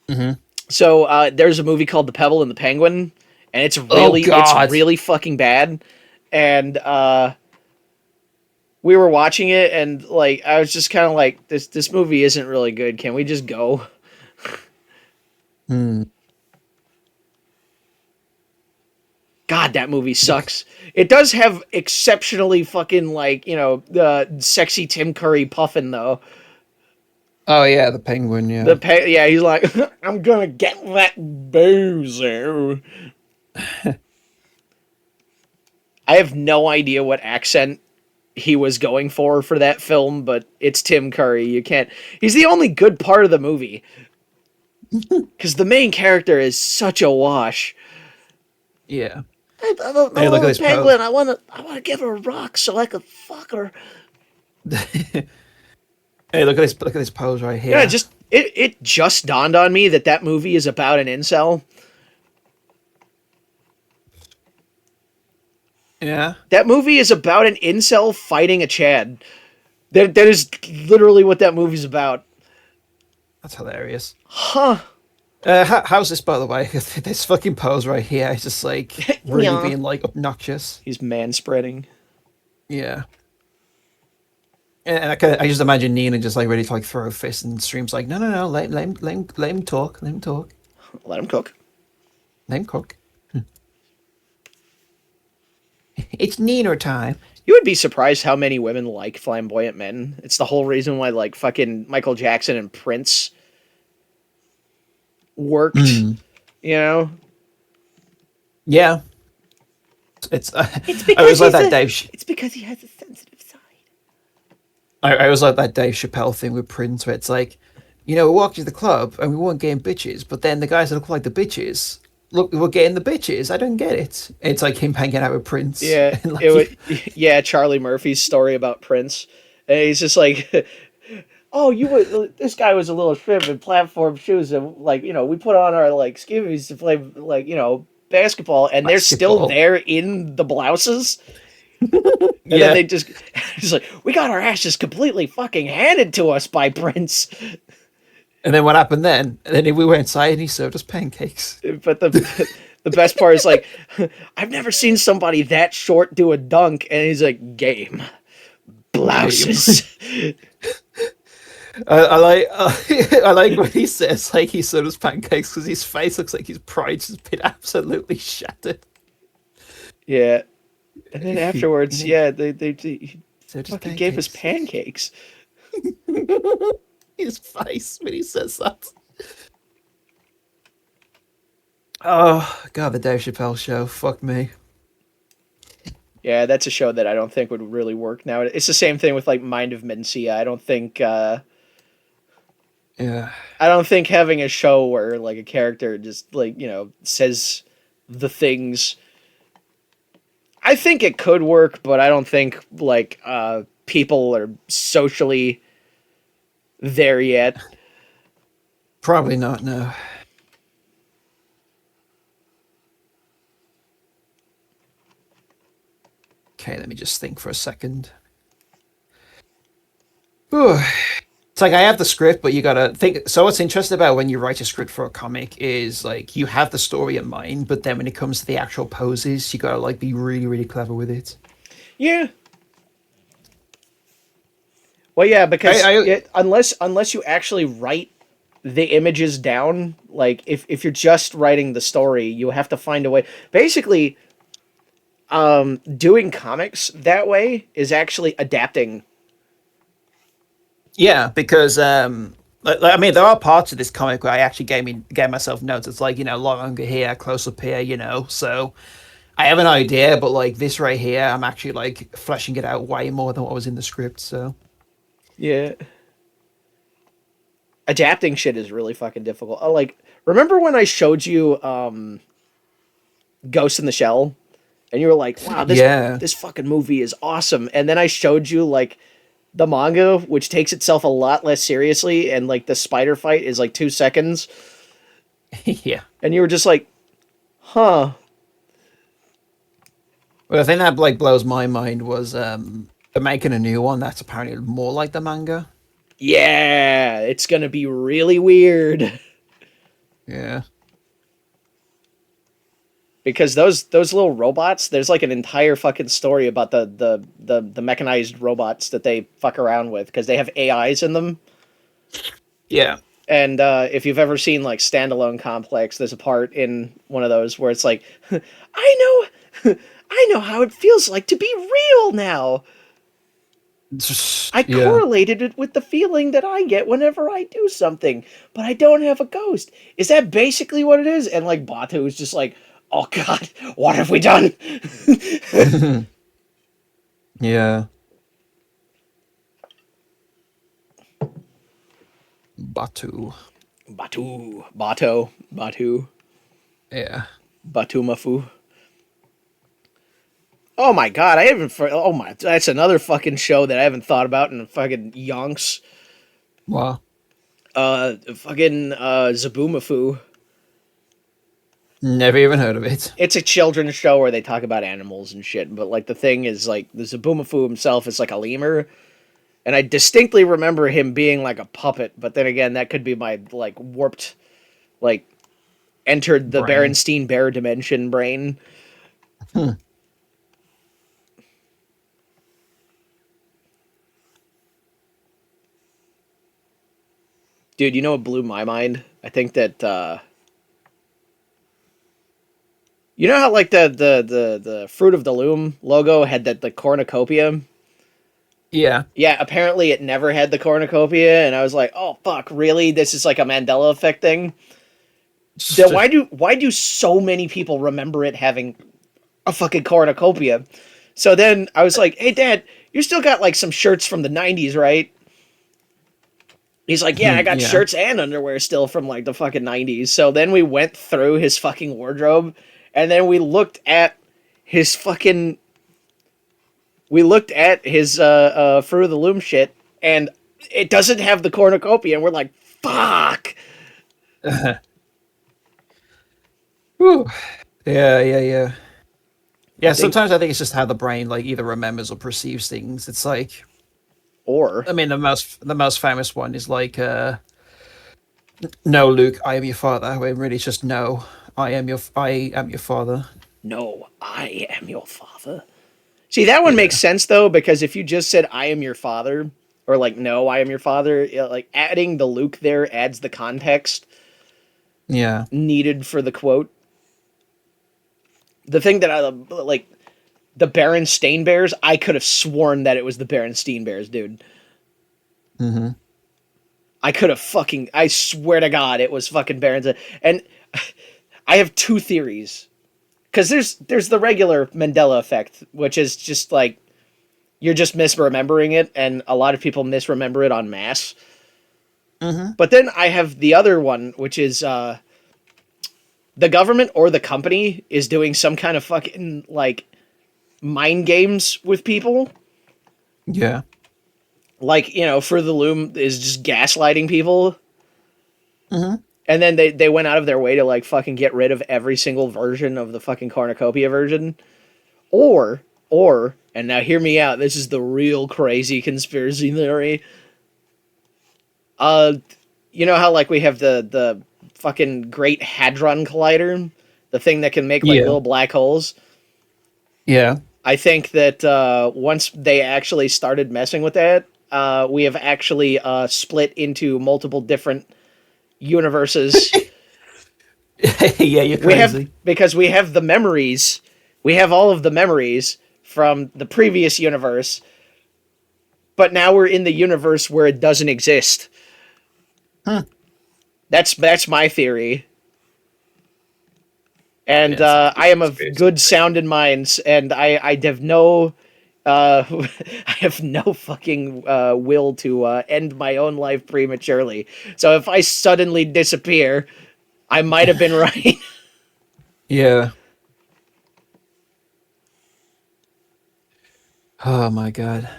Hmm. So there's a movie called The Pebble and the Penguin, and Oh it's God. really fucking bad. And we were watching it, and like I was just kind of like, this movie isn't really good. Can we just go? Hmm. God, that movie sucks. It does have exceptionally fucking like sexy Tim Curry puffin though. Oh yeah, the penguin. Yeah. Yeah, he's like, I'm gonna get that boozer. I have no idea what accent he was going for that film, but it's Tim Curry. You can't. He's the only good part of the movie because the main character is such a wash. Yeah. I'm a Hey, look at little this pose. penguin. I wanna give her a rock so I could fuck her. Hey, look at this pose right Yeah, here. it just dawned on me that movie is about an incel. Yeah. That movie is about an incel fighting a Chad. That is literally what that movie's about. That's hilarious. Huh. How's this, by the way? This fucking pose right here is just like really Yeah. being like obnoxious. He's manspreading. Yeah. And I just imagine Nina just like ready to like throw a fist and streams like, no, let him talk, let him talk, Let him cook. let him cook. It's Nino time. You would be surprised how many women like flamboyant men. It's the whole reason why like fucking Michael Jackson and Prince worked. Mm. You know, Yeah, it's. it's I because always like he's that a. Dave. It's because he has a sensitive side. I always like that Dave Chappelle thing with Prince, where it's like, we walked to the club and we weren't getting bitches, but then the guys that look like the bitches, look, we're getting the bitches. I don't get it. It's like him hanging out with Prince, Yeah, and it like, would. Yeah, Charlie Murphy's story about Prince, and he's just like, "Oh, you would. This guy was a little shrimp in platform shoes, and like we put on our like skivvies to play like basketball, and they're still basketball. there in the blouses." And then Yeah, they just, he's like, "We got our asses completely fucking handed to us by Prince." and then what happened then? And then we went inside and he served us pancakes. But the best part is like, I've never seen somebody that short do a dunk, and he's like, "Game Game. blouses." I like I like what he says. Like he served us pancakes because his face looks like his pride's just been absolutely shattered. Yeah, and then He, afterwards, he yeah, he served us fucking gave us pancakes. pancakes. His face when he says that. Oh god, the Dave Chappelle show. Fuck me. Yeah, that's a show that I don't think would really work now. It's the same thing with like Mind of Mencia. Yeah. I don't think having a show where like a character just like says the things. I think it could work, but I don't think like people are socially there yet. Probably not, no. Okay, let me just think for a second. Whew. It's like I have the script, but you gotta think. So what's interesting about when you write a script for a comic is like you have the story in mind, but then when it comes to the actual poses, you gotta like be really, really clever with it. Yeah. Well, yeah, because I unless you actually write the images down, like if you're just writing the story, you have to find a way. Basically, doing comics that way is actually adapting. Yeah, because I mean, there are parts of this comic where I actually gave myself notes. It's like longer here, close up here, So I have an idea, but like this right here, I'm actually like fleshing it out way more than what was in the script. So Yeah. Adapting shit is really fucking difficult. Like, remember when I showed you Ghost in the Shell, and you were like, "Wow, yeah, this fucking movie is awesome," and then I showed you like the manga, which takes itself a lot less seriously, and like the spider fight is like 2 seconds, yeah. and you were just like, "Huh." Well, the thing that like blows my mind was they're making a new one that's apparently more like the manga. Yeah, it's gonna be really weird Yeah, because those little robots. There's like an entire fucking story about the mechanized robots that they fuck around with because they have AIs in them. yeah. And if you've ever seen like Standalone Complex, there's a part in one of those where it's like, I I know how it feels like to be real now. I Yeah. correlated it with the feeling that I get whenever I do something, but I don't have a ghost. Is that basically what it is? And like Batu is just like, oh god, what have we done? Yeah. Batu. Batu, Yeah. Batumafu. Oh my god, I haven't. Oh my, that's another fucking show that I haven't thought about in fucking yonks. Wow. Fucking Zabumafu. Never even heard of it. It's a children's show where they talk about animals and shit. But like the thing is, like the Zabumafu himself is like a lemur, and I distinctly remember him being like a puppet. But then again, that could be my like warped, like entered the Brain. Berenstein Bear dimension brain. Hmm. Dude, you know what blew my mind? I think that You know how like the Fruit of the Loom logo had the cornucopia? Yeah. Yeah, apparently it never had the cornucopia, and I was like, oh fuck, really? This is like a Mandela effect thing. Then why do so many people remember it having a fucking cornucopia? So then I was like, hey dad, you still got like some shirts from the '90s, right? He's like, yeah, I got Yeah. shirts and underwear still from like the fucking '90s. So then we went through his fucking wardrobe, and then his fucking we looked at his Fruit of the Loom shit, and it doesn't have the cornucopia, and we're like, fuck. Whew. Yeah, yeah, yeah. I Yeah, think, sometimes I think it's just how the brain like either remembers or perceives things. It's like or I mean the most famous one is like no Luke, I am your father. When really it's just no, I am your father. no, I am your father. See, that one makes Yeah. sense though, because if you just said I am your father, or like no, I am your father, like adding the Luke there adds the context Yeah. needed for the quote. The thing that I like, the Berenstain Bears, I could have sworn that it was the Berenstain Bears, dude. Hmm. I could have fucking, I swear to God, it was fucking Berenstain. And I have two theories. Because there's the regular Mandela effect, which is just like, you're just misremembering it, and a lot of people misremember it en masse. Hmm. But then I have the other one, which is the government or the company is doing some kind of fucking like mind games with people. Yeah. Like, For the Loom is just gaslighting people. Hmm. And then they went out of their way to like fucking get rid of every single version of the fucking cornucopia version. And now hear me out, this is the real crazy conspiracy theory. Uh you know how like we have the fucking Great Hadron Collider, the thing that can make like Yeah. little black holes. Yeah. I think that once they actually started messing with that, we have actually split into multiple different universes. Yeah, you're We have crazy. because we have the memories, we have all of the memories from the previous universe, but now we're in the universe where it doesn't exist. Huh. That's my theory. Yeah, And it's a I good am of conspiracy good theory. sound in minds, and I have no I have no fucking will to end my own life prematurely. So if I suddenly disappear, I might have been right. Yeah. Oh my god.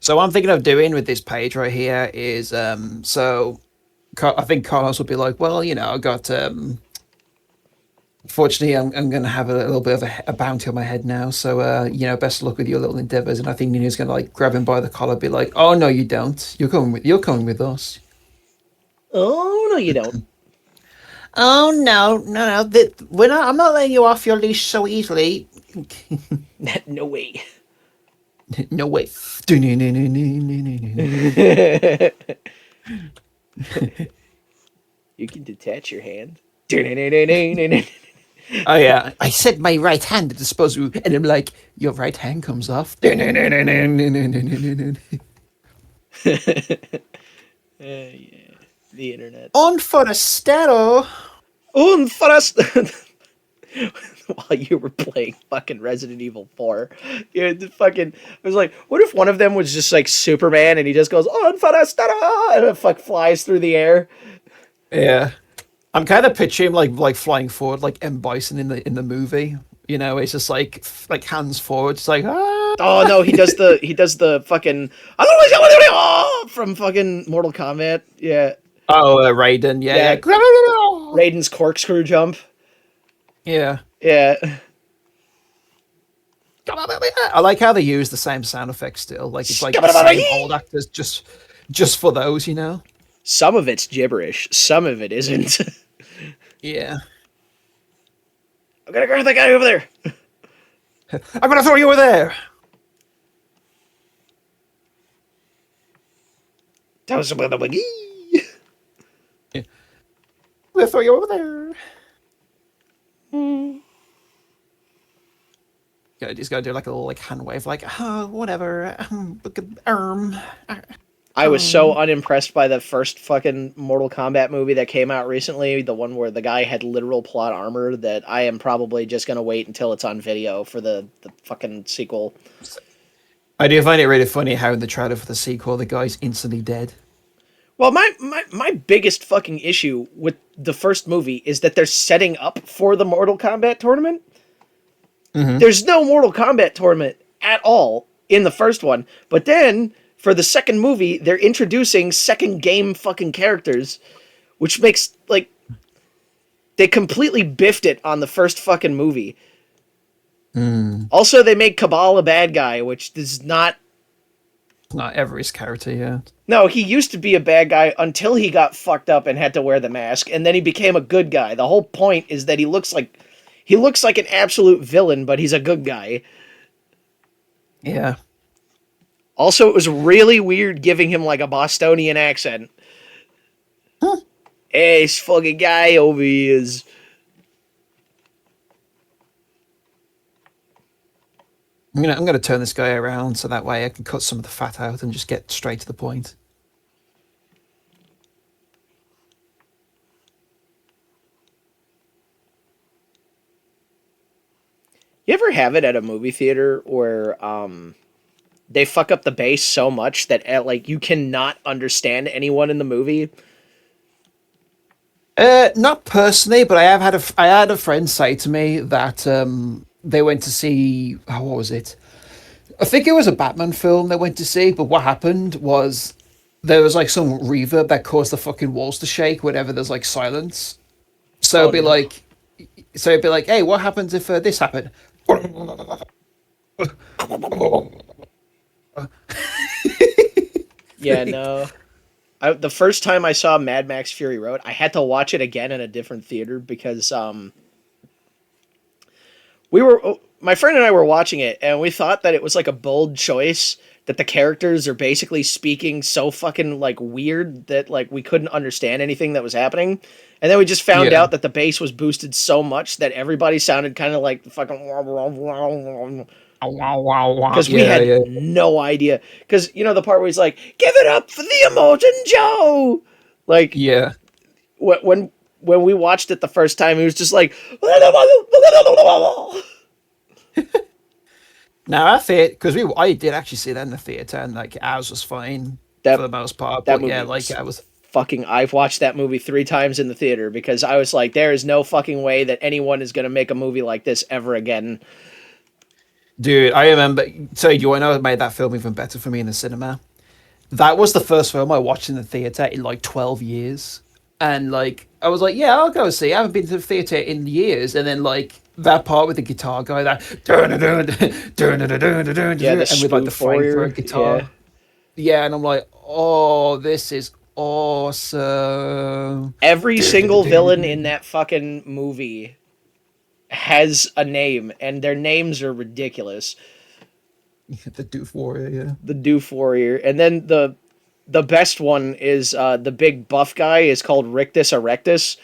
So what I'm thinking of doing with this page right here is I think Carlos will be like, well, I got fortunately I'm going to have a little bit of a bounty on my head now, so best of luck with your little endeavors. And I think Nina's going to like grab him by the collar, be like, oh no, you don't. You're coming with us. Oh no, you don't. Oh no, no, no! I'm not letting you off your leash so easily. No way. No way. You can detach your hand. Oh yeah, I set my right hand at disposal, and I'm like, your right hand comes off. Yeah, the internet. On Forastero. Un first while you were playing fucking Resident Evil 4. I was like, what if one of them was just like Superman and he just goes, Un first and it flies through the air? Yeah, I'm kind of picturing him like flying forward, like M Bison in the movie. It's just like hands forward, just like Oh ah. no, he does the fucking from fucking Mortal Kombat. Yeah. Oh, Raiden. Yeah, Yeah. yeah. Raiden's corkscrew jump. Yeah. Yeah. I like how they use the same sound effects still. Like it's like the same old actors just for those. Some of it's gibberish, some of it isn't. Yeah. I'm gonna grab that guy over there. I'm gonna throw you over there. That was about the Yeah. We'll throw you over there. Hmm. Just gotta do like a little like hand wave, like whatever. Look at I was so unimpressed by the first fucking Mortal Kombat movie that came out recently, the one where the guy had literal plot armor, that I am probably just gonna wait until it's on video for the fucking sequel. I do find it really funny how in the trailer for the sequel, the guy's instantly dead. Well, my biggest fucking issue with the first movie is that they're setting up for the Mortal Kombat tournament. Mm-hmm. There's no Mortal Kombat tournament at all in the first one, but then for the second movie, they're introducing second game fucking characters, which makes like they completely biffed it on the first fucking movie. Also, they make Cabal a bad guy, which does not. Not Everett's character, yeah. No, he used to be a bad guy until he got fucked up and had to wear the mask, and then he became a good guy. The whole point is that he looks like an absolute villain, but he's a good guy. Yeah. Also, it was really weird giving him like a Bostonian accent. Huh. Hey, this fucking guy over here is. I'm gonna turn this guy around so that way I can cut some of the fat out and just get straight to the point. You ever have it at a movie theater where they fuck up the bass so much that like you cannot understand anyone in the movie? Not personally, but I had a friend say to me that they went to see what was it? I think it was a Batman film they went to see, but what happened was there was like some reverb that caused the fucking walls to shake whenever there's like silence. So Oh it'd be no. like, hey, what happens if this happened? Yeah, no. The first time I saw Mad Max Fury Road, I had to watch it again in a different theater because my friend and I were watching it and we thought that it was like a bold choice that the characters are basically speaking so fucking like weird that like we couldn't understand anything that was happening. And then we just found Yeah, out that the bass was boosted so much that everybody sounded kind of like fucking wow, wow, wow. because we Yeah, had yeah, no idea. Because you know the part where he's like, "Give it up for the Immortan Joe," like yeah. when we watched it the first time, he was just like, Now I think because I did actually see that in the theater and like ours was fine for that the most part, that but yeah, movie like was I was. fucking. I've watched that movie 3 times in the theater because I was like, there is no fucking way that anyone is gonna make a movie like this ever again. Dude, I remember. So, you want to know what made that film even better for me in the cinema? That was the first film I watched in the theater in like 12 years. And like, I was like, yeah, I'll go see. I haven't been to the theater in years. And then like that part with the guitar guy, that Yeah, the and with like the spoof warrior. flamethrower Yeah, guitar. Yeah, and I'm like, oh, this is awesome. every single villain in that fucking movie has a name, and their names are ridiculous. The Doof Warrior, yeah. The Doof Warrior, and then the best one is the big buff guy is called Rictus Erectus.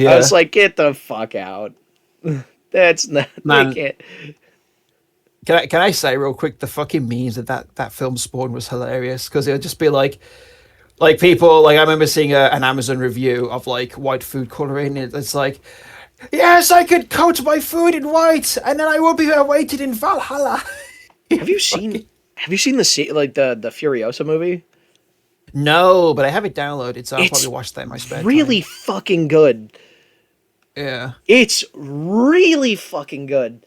I was Yeah, like, get the fuck out. That's not they man. can't. Can I say real quick the fucking memes that film spawned was hilarious because it would just be like people like I remember seeing an Amazon review of like white food coloring. It's like, yes, I could coat my food in white, and then I will be awaited in Valhalla. Have you seen? Have you seen the Furiosa movie? No, but I have it downloaded, so I'll It's probably watch that in my spare really time. fucking good. Yeah. It's really fucking good.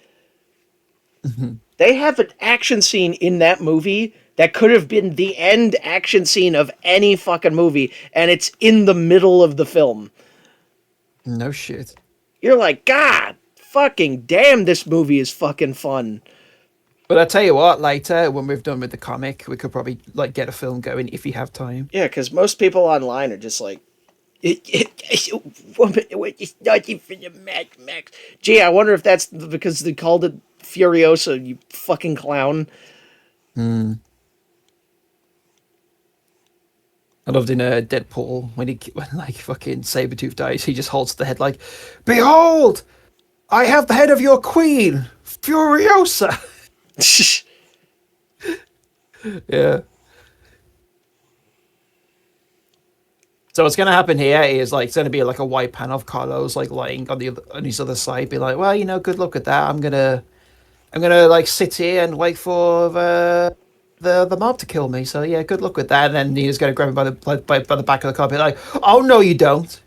They have an action scene in that movie that could have been the end action scene of any fucking movie, and it's in the middle of the film. No shit. You're like, God fucking damn, this movie is fucking fun. But I tell you what, later when we've done with the comic, we could probably like get a film going if we have time. Yeah, because most people online are just like, woman, it's nothing for the Mad Max. Gee, I wonder if that's because they called it Furiosa, you fucking clown. Hmm. I loved in Deadpool when like fucking Sabretooth dies, he just holds the head like, "Behold, I have the head of your queen, Furiosa." Yeah. So what's gonna happen here is like it's gonna be like a white panel of Carlos like lying on the on his other side, be like, "Well, good luck with that. I'm gonna like sit here and wait for the mob to kill me. So yeah, good luck with that." And then Nina's gonna grab him by the back of the car, be like, "Oh no, you don't.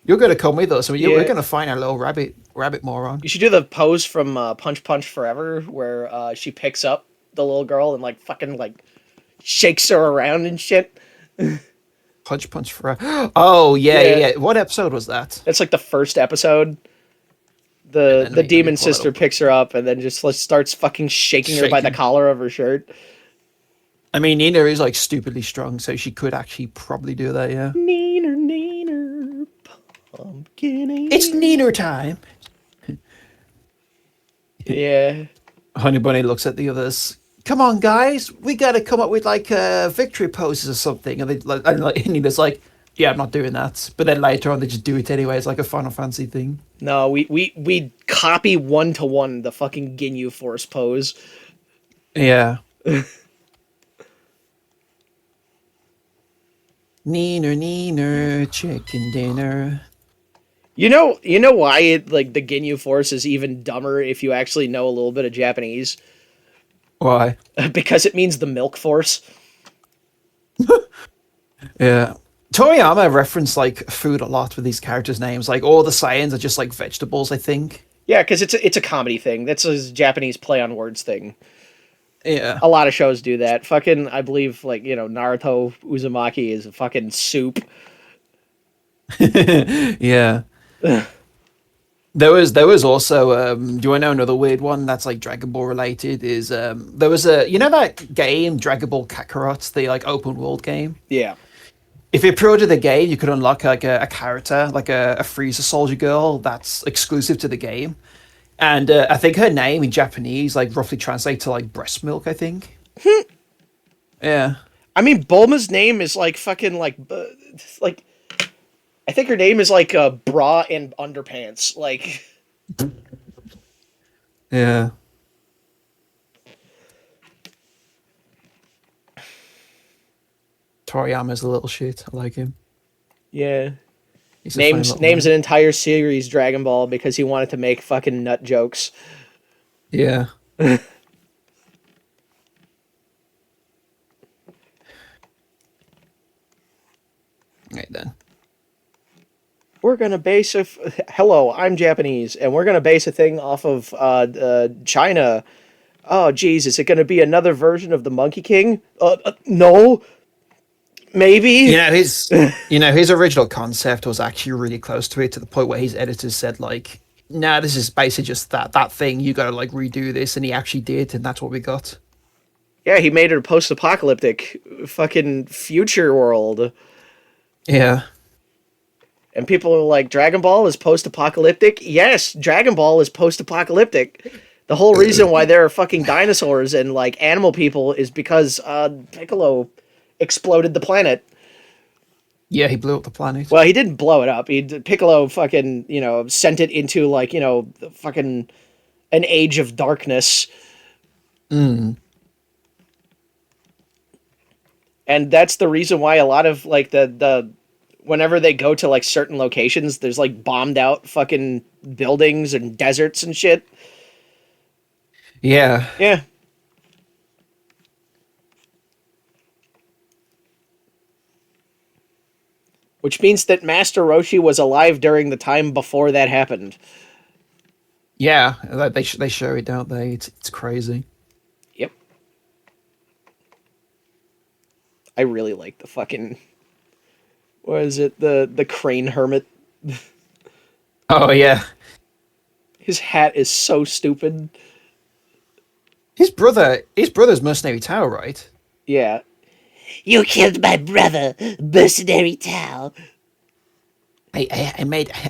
You're gonna come with us. We're Yeah. gonna find our little rabbit moron." You should do the pose from Punch Punch Forever, where she picks up the little girl and like fucking like shakes her around and shit. Punch for. Oh yeah, yeah, Yeah, yeah. What episode was that? that's like the first episode. And The then let me demon pull it sister up. picks her up and then just like, starts fucking shaking her by the Shaking. collar of her shirt. I mean, Nina is like stupidly strong, so she could actually probably do that. Yeah. Neener, neener, pumpkin It's ale. Nina time. Yeah. Honey Bunny looks at the others. Come on, guys, we gotta come up with like victory poses or something. And and Nina's like, "Yeah, I'm not doing that." But then later on, they just do it anyway. It's like a Final Fantasy thing. No, we copy 1-to-1 the fucking Ginyu Force pose. Yeah. Neener, chicken dinner. You know why like the Ginyu Force is even dumber if you actually know a little bit of Japanese? Why? Because it means the milk force. Yeah. Toriyama referenced like food a lot with these characters' names. Like all the Saiyans are just like vegetables, I think. Yeah, because it's a comedy thing. That's a Japanese play on words thing. Yeah. A lot of shows do that. Fucking, I believe, like, Naruto Uzumaki is a fucking soup. Yeah. There was also do you want to know another weird one that's like Dragon Ball related is there was a that game Dragon Ball Kakarot, the like open world game. Yeah. If you pre-ordered the game, you could unlock like a character, like a Frieza soldier girl that's exclusive to the game. And I think her name in Japanese like roughly translates to like breast milk, I think. Yeah. I mean, Bulma's name is like fucking like I think her name is like bra and underpants. Like, Yeah. Toriyama's a little shit. I like him. yeah. He's a funny Names little names man. an entire series Dragon Ball because he wanted to make fucking nut jokes. Yeah. Right then. We're gonna base hello, I'm Japanese, and we're gonna base a thing off of China. Oh, geez, is it gonna be another version of the Monkey King? No, maybe. His original concept was actually really close to it, to the point where his editors said like, "Nah, this is basically just that thing. You got to like redo this," and he actually did, and that's what we got. Yeah, he made it a post-apocalyptic fucking future world, Yeah. and people are like, Dragon Ball is post-apocalyptic. Yes, Dragon Ball is post-apocalyptic. The whole reason why there are fucking dinosaurs and like animal people is because Piccolo exploded the planet. Yeah, he blew up the planet. Well, he didn't blow it up. Piccolo fucking, sent it into like, fucking an age of darkness. Mm. And that's the reason why a lot of like the whenever they go to like certain locations, there's like bombed out fucking buildings and deserts and shit. Yeah. Yeah. Which means that Master Roshi was alive during the time before that happened. Yeah. They show it, don't they? It's crazy. Yep. I really like the fucking what is it? The crane hermit. Oh yeah. His hat is so stupid. His brother's mercenary Tao, right? Yeah. You killed my brother, mercenary Tao. I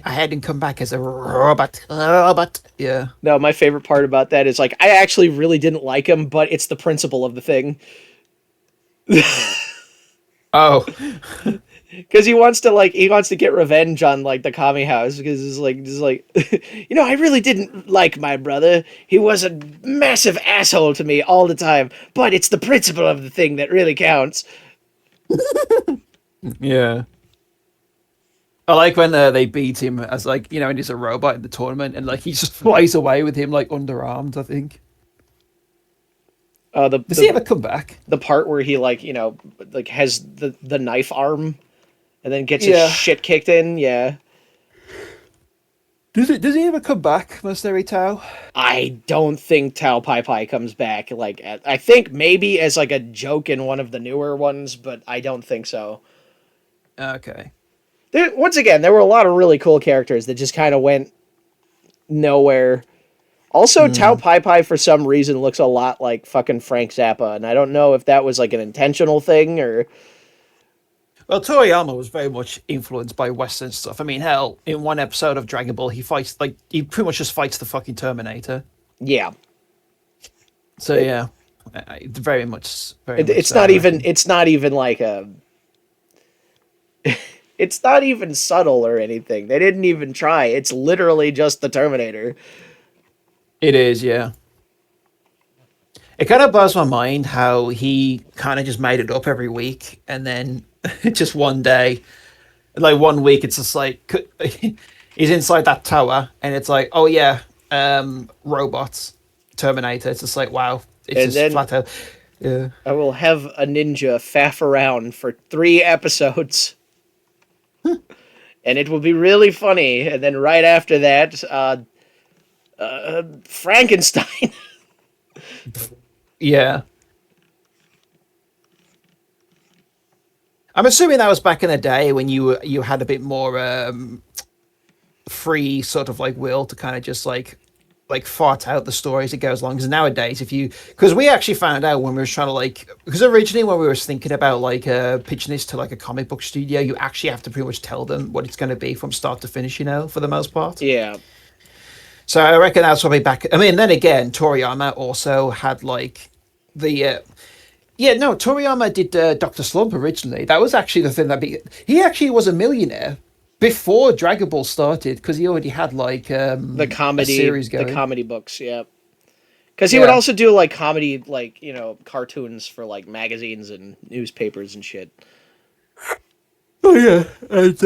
had him come back as a robot. Yeah. No, my favorite part about that is like I actually really didn't like him, but it's the principle of the thing. Oh, Because he wants to get revenge on like the commie house because it's like I really didn't like my brother. He was a massive asshole to me all the time. But it's the principle of the thing that really counts. yeah. I like when they beat him as like and he's a robot in the tournament, and like he just flies away with him like underarmed. I think. Uh, the Does he the ever come back? the part where he like has the knife arm and then gets his Yeah. shit kicked in. Yeah, Does he ever come back, Mercenary Tao? I don't think Tao Pai Pai comes back. I think maybe as like a joke in one of the newer ones, but I don't think so. Okay. Once again, there were a lot of really cool characters that just kind of went nowhere. Also, Tao Hmm. Pai Pai for some reason looks a lot like fucking Frank Zappa, and I don't know if that was like an intentional thing or Well, Toriyama was very much influenced by Western stuff. I mean, hell, in one episode of Dragon Ball, he pretty much just fights the fucking Terminator. yeah. So It, yeah, very it, much it's so, I not even reckon. it's not even like a it's not even subtle or anything. They didn't even try. It's literally just the Terminator. It is, yeah. It kind of blows my mind how he kind of just made it up every week, and then just one day, like one week, it's just like he's inside that tower, and it's like, oh yeah, robots, Terminator. It's just like, wow, it's And just then flat out. Yeah. I will have a ninja faff around for 3 episodes, and it will be really funny. And then right after that, Frankenstein. Yeah. I'm assuming that was back in the day when you had a bit more free sort of like will to kind of just like fart out the story as it goes along. Because nowadays, because we actually found out when we were trying to because originally when we were thinking about like pitching this to like a comic book studio, you actually have to pretty much tell them what it's going to be from start to finish, for the most part. Yeah. So I reckon that's probably back. I mean, then again, Toriyama also had like the yeah, no, Toriyama did Doctor Slump originally. That was actually the thing he actually was a millionaire before Dragon Ball started because he already had like the a comedy series the going. comedy books, yeah. Because he would Yeah. also do like comedy, like cartoons for like magazines and newspapers and shit. Oh yeah, and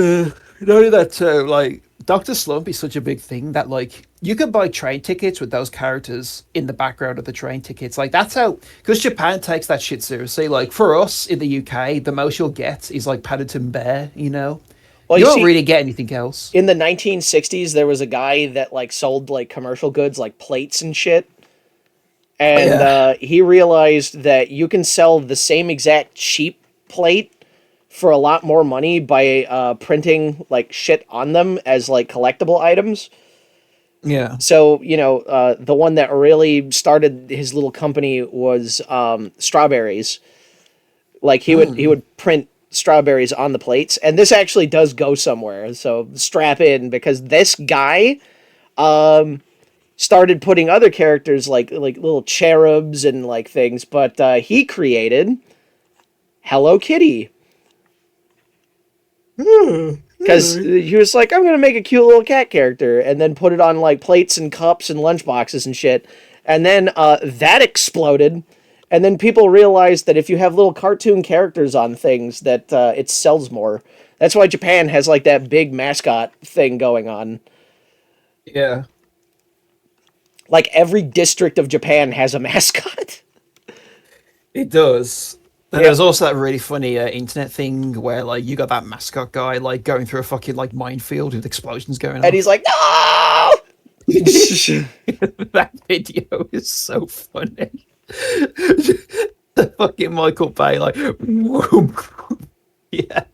not only that, like Doctor Slump is such a big thing that like you can buy train tickets with those characters in the background of the train tickets. Like that's how because Japan takes that shit seriously. Like for us in the UK, the most you'll get is like Paddington Bear. Well, You you don't see, really get anything else. in the 1960s, there was a guy that like sold like commercial goods, like plates and shit, and Yeah. he realized that you can sell the same exact cheap plate for a lot more money by printing like shit on them as like collectible items. Yeah. So the one that really started his little company was strawberries. Like he would print strawberries on the plates, and this actually does go somewhere. So strap in because this guy started putting other characters like little cherubs and like things, but he created Hello Kitty because he was like, I'm gonna make a cute little cat character, and then put it on like plates and cups and lunchboxes and shit, and then that exploded. And then people realized that if you have little cartoon characters on things, that it sells more. That's why Japan has like that big mascot thing going on. Yeah. Like every district of Japan has a mascot. It does. And Yeah, there's also that really funny internet thing where like you got that mascot guy like going through a fucking like minefield with explosions going and he's off. like, no. That video is so funny. The fucking Michael Bay, like, yeah,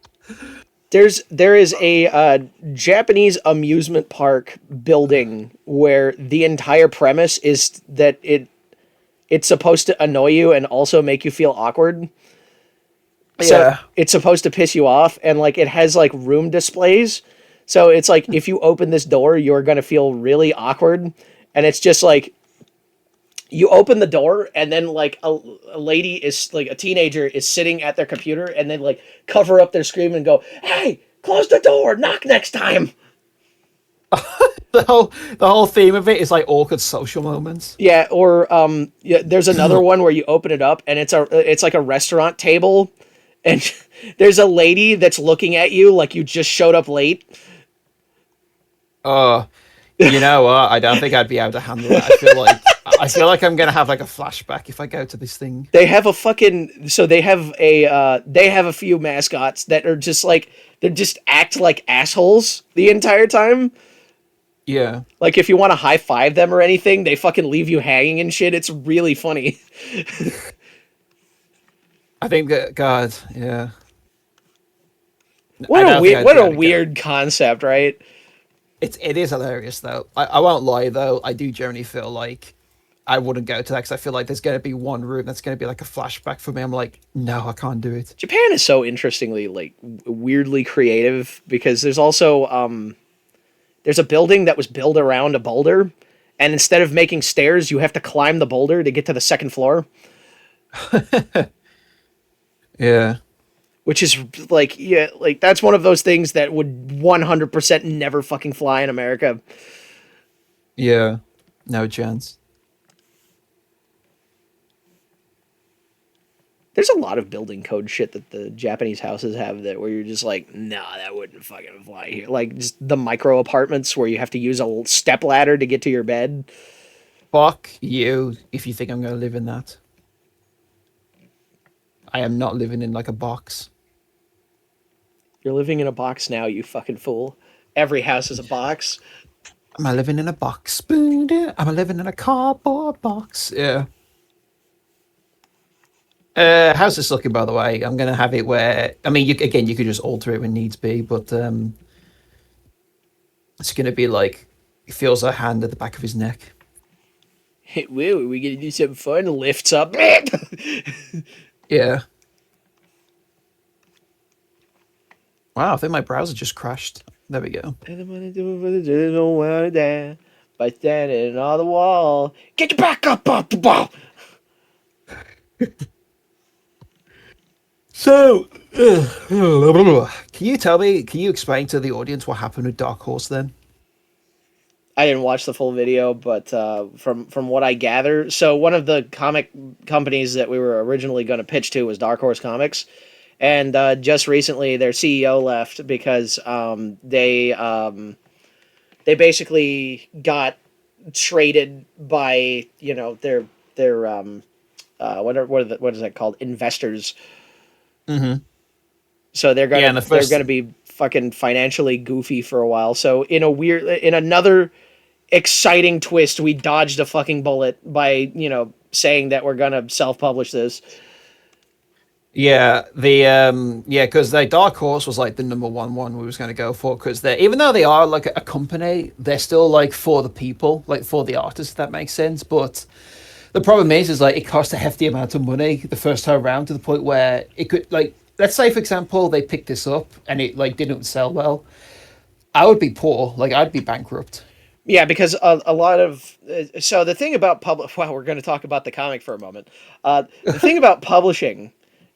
There is a Japanese amusement park building where the entire premise is that it's supposed to annoy you and also make you feel awkward. So yeah, it's supposed to piss you off, and like it has like room displays. So it's like if you open this door, you're gonna feel really awkward, and it's just like You open the door, and then like a lady is like a teenager is sitting at their computer, and then like cover up their screen and go, "Hey, close the door, knock next time." The whole theme of it is like awkward social moments. Yeah, or yeah, there's another one where you open it up and it's like a restaurant table, and there's a lady that's looking at you like you just showed up late. Oh, you know what? I don't think I'd be able to handle that. I feel like I'm gonna have like a flashback if I go to this thing. They have a fucking so they have a few mascots that are just like they just act like assholes the entire time. Yeah, Like if you want to high five them or anything, they fucking leave you hanging and shit. It's really funny. I think that God, yeah. I What a don't think weird I'd be able to go. concept, right? It is hilarious though. I won't lie though. I do generally feel like I wouldn't go to that because I feel like there's going to be one room that's going to be like a flashback for me. I'm like, no, I can't do it. Japan is so interestingly like weirdly creative because there's also there's a building that was built around a boulder, and instead of making stairs, you have to climb the boulder to get to the second floor, Yeah, which is like yeah, like that's one of those things that would 100% never fucking fly in America. yeah, no chance. There's a lot of building code shit that the Japanese houses have that where you're just like, nah, that wouldn't fucking fly here. Like just the micro apartments where you have to use a step ladder to get to your bed. Fuck you if you think I'm going to live in that. I am not living in like a box. You're living in a box now, you fucking fool. Every house is a box. Am I living in a box? Am I living in a cardboard box? Yeah. How's this looking, by the way? I'm gonna have it where I mean, you could just alter it when needs be, but it's gonna be like he feels a hand at the back of his neck. Whoa, are we gonna do something fun? Lifts up. Yeah. Wow, I think my browser just crashed. There we go. By standing on the wall. Get your back up off the wall. So, can you tell me? Can you explain to the audience what happened with Dark Horse then? I didn't watch the full video, but from what I gather, so one of the comic companies that we were originally going to pitch to was Dark Horse Comics, and just recently their CEO left because they basically got traded by their what is that called, investors. Mm-hmm. So Yeah, and the they're first gonna be fucking financially goofy for a while. So in another exciting twist, we dodged a fucking bullet by saying that we're gonna self-publish this. Yeah, because the Dark Horse was like the number one we was going to go for because they even though they are like a company, they're still like for the people, like for the artists. If that makes sense. But the problem is like it cost a hefty amount of money the first time around to the point where it could like let's say for example they picked this up and it like didn't sell well. I would be poor, like I'd be bankrupt. Yeah, because a lot of so the thing about public. Wow, we're going to talk about the comic for a moment. The thing about publishing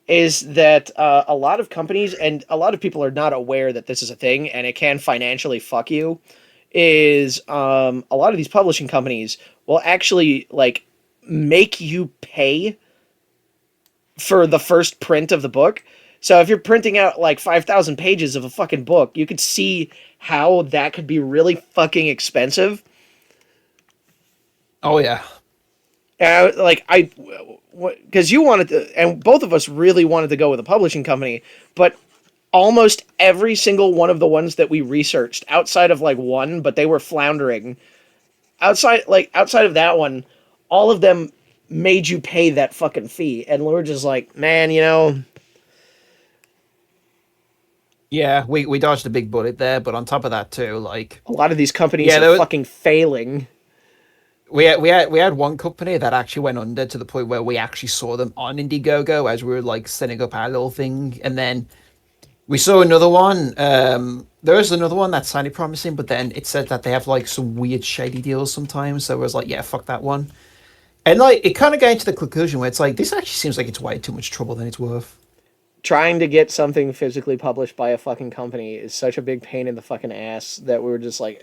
is that a lot of companies and a lot of people are not aware that this is a thing and it can financially fuck you. Is a lot of these publishing companies will actually like make you pay for the first print of the book. So if you're printing out like 5,000 pages of a fucking book, you could see how that could be really fucking expensive. Oh yeah, Like I, because you wanted to, and both of us really wanted to go with a publishing company, but almost every single one of the ones that we researched, outside of like one, but they were floundering. Outside of that one, all of them made you pay that fucking fee, and we're just like, man, yeah. We dodged a big bullet there, but on top of that too, like a lot of these companies yeah, are fucking failing. we had one company that actually went under to the point where we actually saw them on Indiegogo as we were like setting up our little thing, and then we saw another one. There is another one that sounded promising, but then it said that they have like some weird shady deals sometimes. So I was like, yeah, fuck that one. And like it kind of got into the conclusion where it's like this actually seems like it's way too much trouble than it's worth. Trying to get something physically published by a fucking company is such a big pain in the fucking ass that we were just like,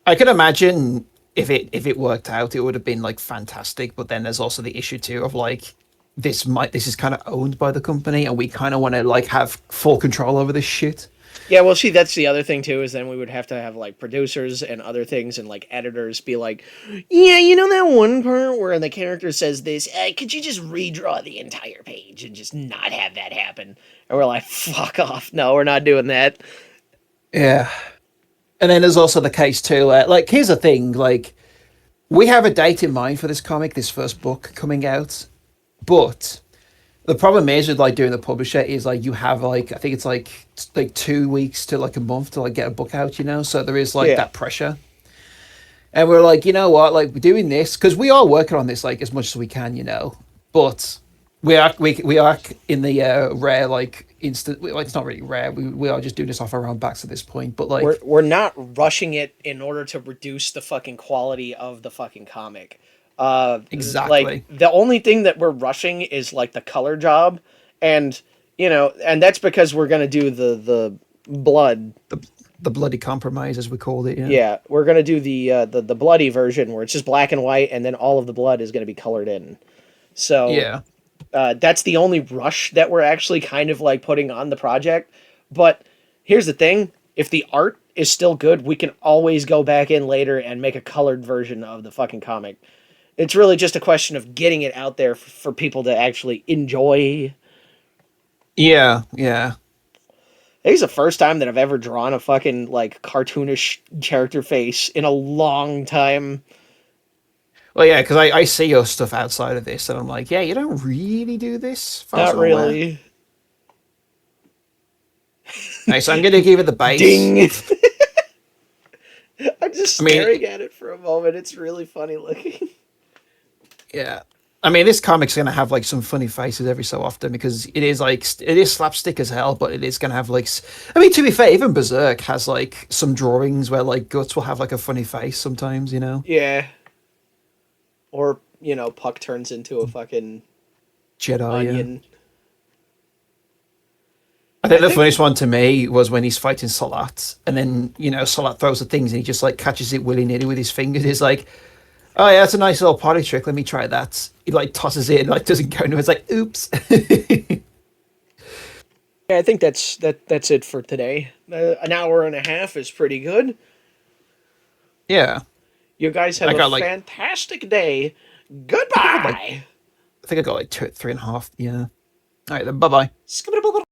I can imagine if it worked out, it would have been like fantastic. But then there's also the issue too of like this is kind of owned by the company, and we kind of want to like have full control over this shit. yeah, well, see, that's the other thing too, is then we would have to have like producers and other things and like editors be like, yeah, you know that one part where the character says this, could you just redraw the entire page and just not have that happen? And we're like, fuck off. No, we're not doing that. Yeah. And then there's also the case too. Like, here's the thing: like, we have a date in mind for this comic, this first book coming out, but the problem is with like doing the publisher is like you have like I think it's like 2 weeks to like a month to like get a book out, you know. So there is like Yeah. that pressure, and we're like, you know what, like we're doing this because we are working on this like as much as we can, you know. But we are in the rare like instant. Well, it's not really rare. We are just doing this off our own backs at this point. But like, We're not rushing it in order to reduce the fucking quality of the fucking comic. Like exactly the only thing that we're rushing is like the color job, and and that's because we're gonna do the blood. the the bloody compromise as we called it. Yeah. Yeah, we're gonna do the bloody version where it's just black and white, and then all of the blood is gonna be colored in. So Yeah. that's the only rush that we're actually kind of like putting on the project. But here's the thing: if the art is still good, we can always go back in later and make a colored version of the fucking comic. It's really just a question of getting it out there for people to actually enjoy. Yeah. Yeah. I think it's the first time that I've ever drawn a fucking like cartoonish character face in a long time. Well, yeah, because I see your stuff outside of this, and I'm like, yeah, you don't really do this. Far as Not I'm aware. really. Okay, so I'm gonna give it the base. Ding. I'm just I mean, staring at it for a moment. It's really funny looking. yeah. I mean, this comic's gonna have like some funny faces every so often because it is like it is slapstick as hell, but it is gonna have like. I mean, to be fair, even Berserk has like some drawings where like Guts will have like a funny face sometimes, you know. Yeah. Or, Puck turns into a fucking Jedi. Yeah. onion. I think I the think funniest one to me was when he's fighting Salat, and then Salat throws the things, and he just like catches it willy nilly with his fingers. He's like, "Oh yeah, that's a nice little potty trick. Let me try that." He like tosses it, and like doesn't go into it. It's like, "Oops." Yeah, I think that's it for today. An hour and a half is pretty good. Yeah, You guys have I a got like fantastic day. I think I got like Goodbye. I think I got like two, 3.5. Yeah. All right then. Bye bye.